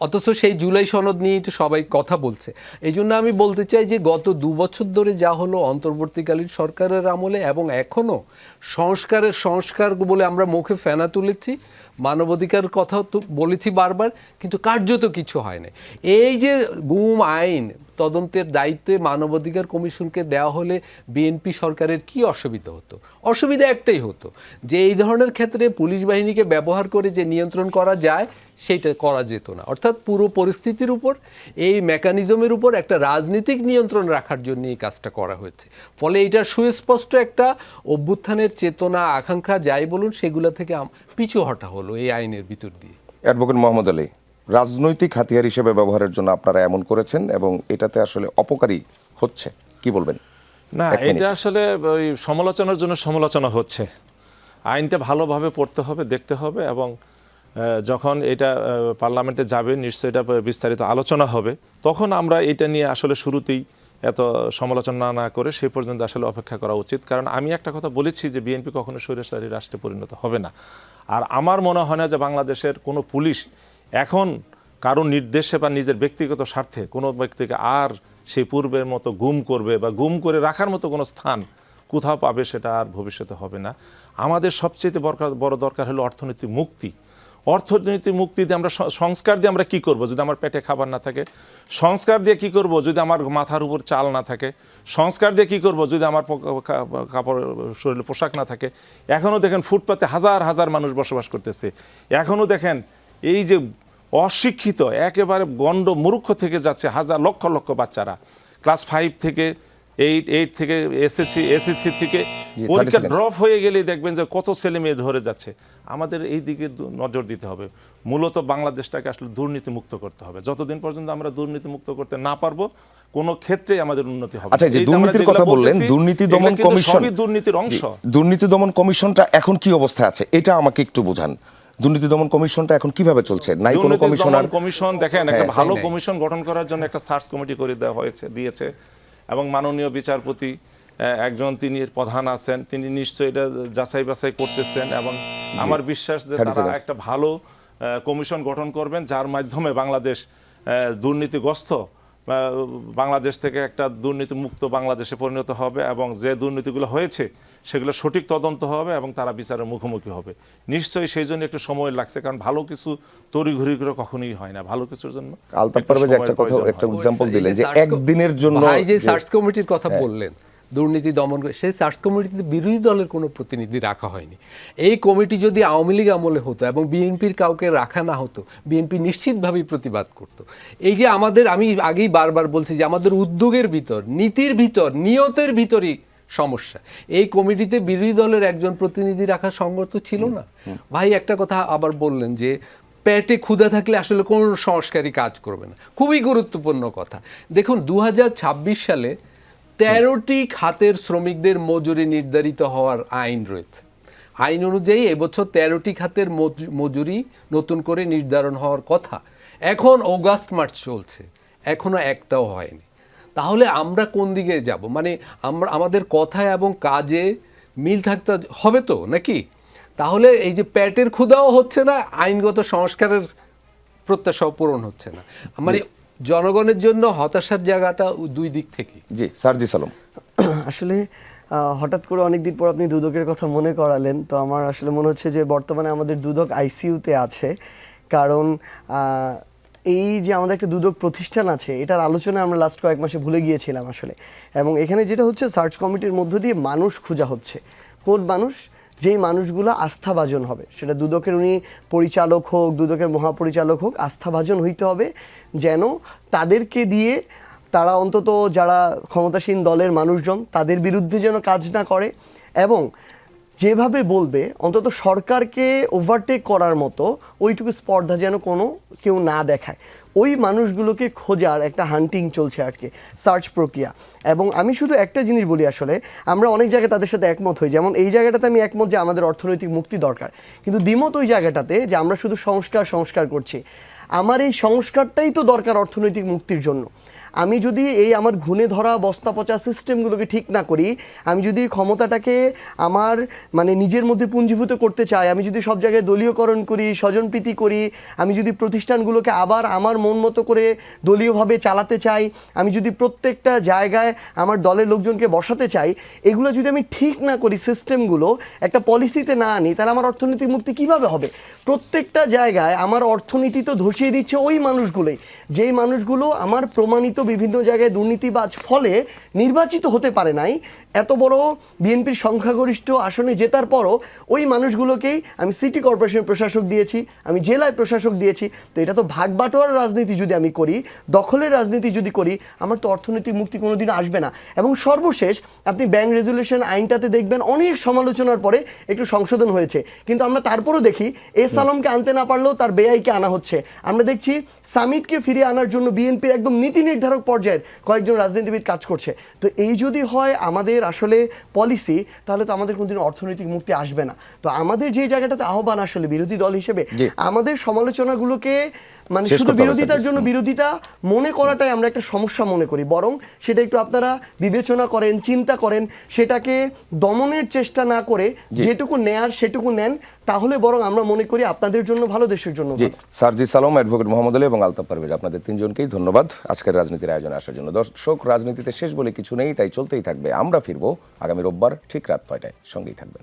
অথচ সেই জুলাই সনদ নিয়েই তো সবাই কথা বলছে। এই জন্য আমি বলতে চাই যে গত 2 বছর ধরে যা হলো অন্তর্বর্তীকালীন সরকারের আমলে, এবং এখনও সংস্কার বলে আমরা মুখে ফেনা তুলেছি, মানবাধিকার কথা তো বলেছি বারবার, কিন্তু কার্যত কিছু হয় না। এই যে গুম আইন তদন্তের দায়িত্বে মানবাধিকার কমিশনকে দেওয়া হলে বিএনপি সরকারের কি অসুবিধা হতো? অসুবিধা একটাই হতো, যে এই ধরনের ক্ষেত্রে পুলিশ বাহিনীকে ব্যবহার করে যে নিয়ন্ত্রণ করা যায় সেইটা করা যেত না। অর্থাৎ পুরো পরিস্থিতির উপর, এই মেকানিজমের উপর একটা রাজনৈতিক নিয়ন্ত্রণ রাখার জন্য এই কাজটা করা হয়েছে। ফলে এটার সুস্পষ্ট একটা অভ্যুত্থানের চেতনা, আকাঙ্ক্ষা যাই বলুন, সেগুলো থেকে পিছু হটা হলো এই আইনের ভিতর দিয়ে। অ্যাডভোকেট মোহাম্মদ আলী, রাজনৈতিক হাতিয়ার হিসেবে ব্যবহারের জন্য আপনারা এমন করেছেন এবং এটাতে আসলে অপকারী হচ্ছে, কি বলবেন? না, এক মিনিট। এটা আসলে ওই সমালোচনার জন্য সমালোচনা হচ্ছে। আইনটা ভালোভাবে পড়তে হবে, দেখতে হবে, এবং যখন এটা পার্লামেন্টে যাবে নিশ্চয়ই এটা বিস্তারিত আলোচনা হবে, তখন আমরা এটা নিয়ে আসলে শুরুতেই এত সমালোচনা না করে সেই পর্যন্ত আসলে অপেক্ষা করা উচিত। কারণ আমি একটা কথা বলেছি যে বিএনপি কখনো স্বৈরাচারী রাষ্ট্রে পরিণত হবে না। আর আমার মনে হয় না যে বাংলাদেশের কোনো পুলিশ এখন কারো নির্দেশে বা নিজের ব্যক্তিগত স্বার্থে কোনো ব্যক্তিকে আর সেই পূর্বের মতো গুম করবে বা গুম করে রাখার মতো কোনো স্থান কোথাও পাবে, সেটা আর ভবিষ্যতে হবে না। আমাদের সবচেয়ে বড় দরকার হলো অর্থনৈতিক মুক্তি। অর্থনৈতিক মুক্তি দিয়ে আমরা সংস্কার দিয়ে আমরা কী করব যদি আমার পেটে খাবার না থাকে? সংস্কার দিয়ে কী করব যদি আমার মাথার উপর চাল না থাকে? সংস্কার দিয়ে কী করব যদি আমার কাপড় শরীরে পোশাক না থাকে? এখনও দেখেন ফুটপাতে হাজার হাজার মানুষ বসবাস করতেছে। এখনও দেখেন এই যে অশিক্ষিত একেবারে গণ্ড মূর্খ থেকে যাচ্ছে হাজার লক্ষ লক্ষ বাচ্চারা, ক্লাস 5 থেকে 8 থেকে এসএসসি থেকে পরীক্ষা ড্রপ হয়ে গেলে দেখবেন যে কত ছেলে মেয়ে ধরে যাচ্ছে। আমাদের এই দিকে নজর দিতে হবে। মূলত বাংলাদেশটাকে আসলে দুর্নীতি মুক্ত করতে হবে। যতদিন পর্যন্ত আমরা দুর্নীতি মুক্ত করতে না পারবো, কোনো ক্ষেত্রেই আমাদের উন্নতি হবে না। আচ্ছা, যে দুর্নীতির কথা বললেন, দুর্নীতি দমন কমিশন, সবই দুর্নীতির অংশ। দুর্নীতি দমন কমিশনটা এখন কি অবস্থায় আছে এটা আমাকে একটু বোঝান। দুর্নীতি দমন কমিশনটা এখন কিভাবে চলছে? নাই কোনো কমিশনার? কমিশন দেখেন, একটা ভালো কমিশন গঠন করার জন্য একটা সার্চ কমিটি করে দেওয়া হয়েছে, দিয়েছে, এবং মাননীয় বিচারপতি একজন তিনি প্রধান আছেন, তিনি নিশ্চয়ই এটা যাচাই বাছাই করতেছেন, এবং আমার বিশ্বাস যে তারা একটা ভালো কমিশন গঠন করবেন, যার মাধ্যমে বাংলাদেশ দুর্নীতিগ্রস্ত বাংলাদেশ থেকে একটা দুর্নীতি মুক্ত বাংলাদেশে পরিণত হবে, এবং যে দুর্নীতিগুলো হয়েছে সেগুলো সঠিক তদন্ত হবে এবং তারা বিচারের মুখোমুখি হবে। নিশ্চয়ই সেই জন্য একটু সময় লাগছে, কারণ ভালো কিছু তড়িঘড়ি করে কখনোই হয় না। ভালো কিছুর জন্য আলতাফ পারভেজ একটা কথা, একটা এক্সাম্পল দিলেন যে একদিনের জন্য যে সার্চ কমিটির কথা বললেন, দুর্নীতি দমন, সেই সার্চ কমিটিতে বিরোধী দলের কোনো প্রতিনিধি রাখা হয়নি। এই কমিটি যদি আওয়ামী লীগ আমলে হতো এবং বিএনপির কাউকে রাখা না হতো, বিএনপি নিশ্চিতভাবেই প্রতিবাদ করত। এই যে আমাদের, আমি আগেই বারবার বলছি যে আমাদের উদ্যোগের ভিতর, নীতির ভিতর, নিয়তের ভিতরই সমস্যা। এই কমিটিতে বিরোধী দলের একজন প্রতিনিধি রাখা সঙ্গত ছিল না। ভাই একটা কথা আবার বললেন যে পেটে ক্ষুধা থাকলে আসলে কোনো সংস্কারই কাজ করবে না। খুবই গুরুত্বপূর্ণ কথা। দেখুন 2026 সালে 13টি খাতের শ্রমিকদের মজুরি নির্ধারিত হওয়ার আইন রয়েছে। আইন অনুযায়ী এবছর 13টি খাতের মজুরি নতুন করে নির্ধারণ হওয়ার কথা। এখন অগাস্ট মাস চলছে, এখনো একটাও হয়নি। তাহলে আমরা কোন দিকে যাব? মানে আমাদের কথায় এবং কাজে মিল থাকতে হবে তো নাকি? তাহলে এই যে পেটের ক্ষুধাও হচ্ছে না, আইনগত সংস্কারের প্রত্যাশাও পূরণ হচ্ছে না। মানে জনগণের জন্য হতাশার জায়গাটা দুই দিক থেকে। জি সার্জি সালাম, আসলে হঠাৎ করে অনেকদিন পর আপনি দুদকের কথা মনে করালেন, তো আমার আসলে মনে হচ্ছে যে বর্তমানে আমাদের দুদক আইসিইউতে আছে। কারণ এই যে আমাদের একটা দুদক প্রতিষ্ঠান আছে, এটার আলোচনা আমরা লাস্ট কয়েক মাসে ভুলে গিয়েছিলাম আসলে। এবং এখানে যেটা হচ্ছে, সার্চ কমিটির মধ্য দিয়ে মানুষ খোঁজা হচ্ছে। কোন মানুষ? যেই মানুষগুলো আস্থাভাজন হবে, সেটা দুদকের উনি পরিচালক হোক, দুদকের মহাপরিচালক হোক, আস্থাভাজন হইতে হবে, যেন তাদেরকে দিয়ে তারা অন্তত যারা ক্ষমতাসীন দলের মানুষজন তাদের বিরুদ্ধে যেন কাজ না করে, এবং যেভাবে বলবে অন্তত সরকারকে ওভারটেক করার মতো ওইটুকু স্পর্ধা যেন কোনো কেউ না দেখায়। ওই মানুষগুলোকে খোঁজার একটা হান্টিং চলছে আর কি, সার্চ প্রক্রিয়া। এবং আমি শুধু একটা জিনিস বলি, আসলে আমরা অনেক জায়গায় তাদের সাথে একমত হই। যেমন এই জায়গাটাতে আমি একমত যে আমাদের অর্থনৈতিক মুক্তি দরকার, কিন্তু দ্বিমত ওই জায়গাটাতে যে আমরা শুধু সংস্কার করছি। আমার এই সংস্কারটাই তো দরকার অর্থনৈতিক মুক্তির জন্য। আমি যদি এই আমার ঘুণে ধরা বস্তা পচা সিস্টেমগুলোকে ঠিক না করি, আমি যদি ক্ষমতাটাকে আমার মানে নিজের মধ্যে পুঞ্জীভূত করতে চাই, আমি যদি সব জায়গায় দলীয়করণ করি, স্বজনপ্রীতি করি, আমি যদি প্রতিষ্ঠানগুলোকে আবার আমার মন মতো করে দলীয়ভাবে চালাতে চাই, আমি যদি প্রত্যেকটা জায়গায় আমার দলের লোকজনকে বসাতে চাই, এগুলো যদি আমি ঠিক না করি, সিস্টেমগুলো একটা পলিসিতে না আনি, তাহলে আমার অর্থনৈতিক মুক্তি কিভাবে হবে? প্রত্যেকটা জায়গায় আমার অর্থনীতি তো ধসিয়ে দিচ্ছে ওই মানুষগুলোই, যেই মানুষগুলো আমার প্রমাণিত বিভিন্ন জায়গায় দুর্নীতিবাজ ফলে নির্বাচিত হতে পারে নাই, এত বড় বিএনপির সংখ্যাগরিষ্ঠ আসনে জেতার পরও ওই মানুষগুলোকেই আমি সিটি কর্পোরেশনের প্রশাসক দিয়েছি, আমি জেলায় প্রশাসক দিয়েছি। তো এটা তো ভাগ বাটোয়ারার রাজনীতি যদি আমি করি, দখলের রাজনীতি যদি করি, আমার তো অর্থনৈতিক মুক্তি কোনোদিন আসবে না। এবং সর্বশেষ আপনি ব্যাংক রেজুলেশন আইনটাতে দেখবেন অনেক সমালোচনার পরে একটু সংশোধন হয়েছে, কিন্তু আমরা তারপরও দেখি এস আলমকে আনতে না পারলেও তার বেআইকে আনা হচ্ছে। আমরা দেখছি সামিটকে ফিরিয়ে আনার জন্য বিএনপির একদম নীতি নির্ধারক পর্যায়ের কয়েকজন রাজনীতিবিদ কাজ করছে। তো এই যদি হয় আমাদের আসলে পলিসি, তাহলে তো আমাদের কোনোদিন অর্থনৈতিক মুক্তি আসবে না। তো আমাদের যে জায়গাটাতে আহ্বান আসলে বিরোধী দল হিসেবে আমাদের সমালোচনাগুলোকে মানে শেষ শুধু করতে হবে, বিরোধিতার স্যার। জন্য বিরোধিতা মনে করাটাই আমরা একটা সমস্যা মনে করি, বরং সেটা একটু আপনারা বিবেচনা করেন, চিন্তা করেন, সেটাকে দমনের চেষ্টা না করে যেটুকু নেয়ার সেটুকু নেন, তাহলে বরং আমরা মনে করি আপনাদের জন্য ভালো, দেশের জন্য জি, ভালো। সার্জিস আলম, অ্যাডভোকেট মোহাম্মদ আলী এবং আলতাফ পারভেজ, আপনাদের তিনজনকেই ধন্যবাদ আজকের রাজনীতির আয়োজনে আসার জন্য। দর্শক, রাজনীতিতে শেষ বলে কিছু নেই, তাই চলতেই থাকবে। আমরা ফিরবো আগামী রোববার ঠিক রাত 9টায়, সঙ্গেই থাকবেন।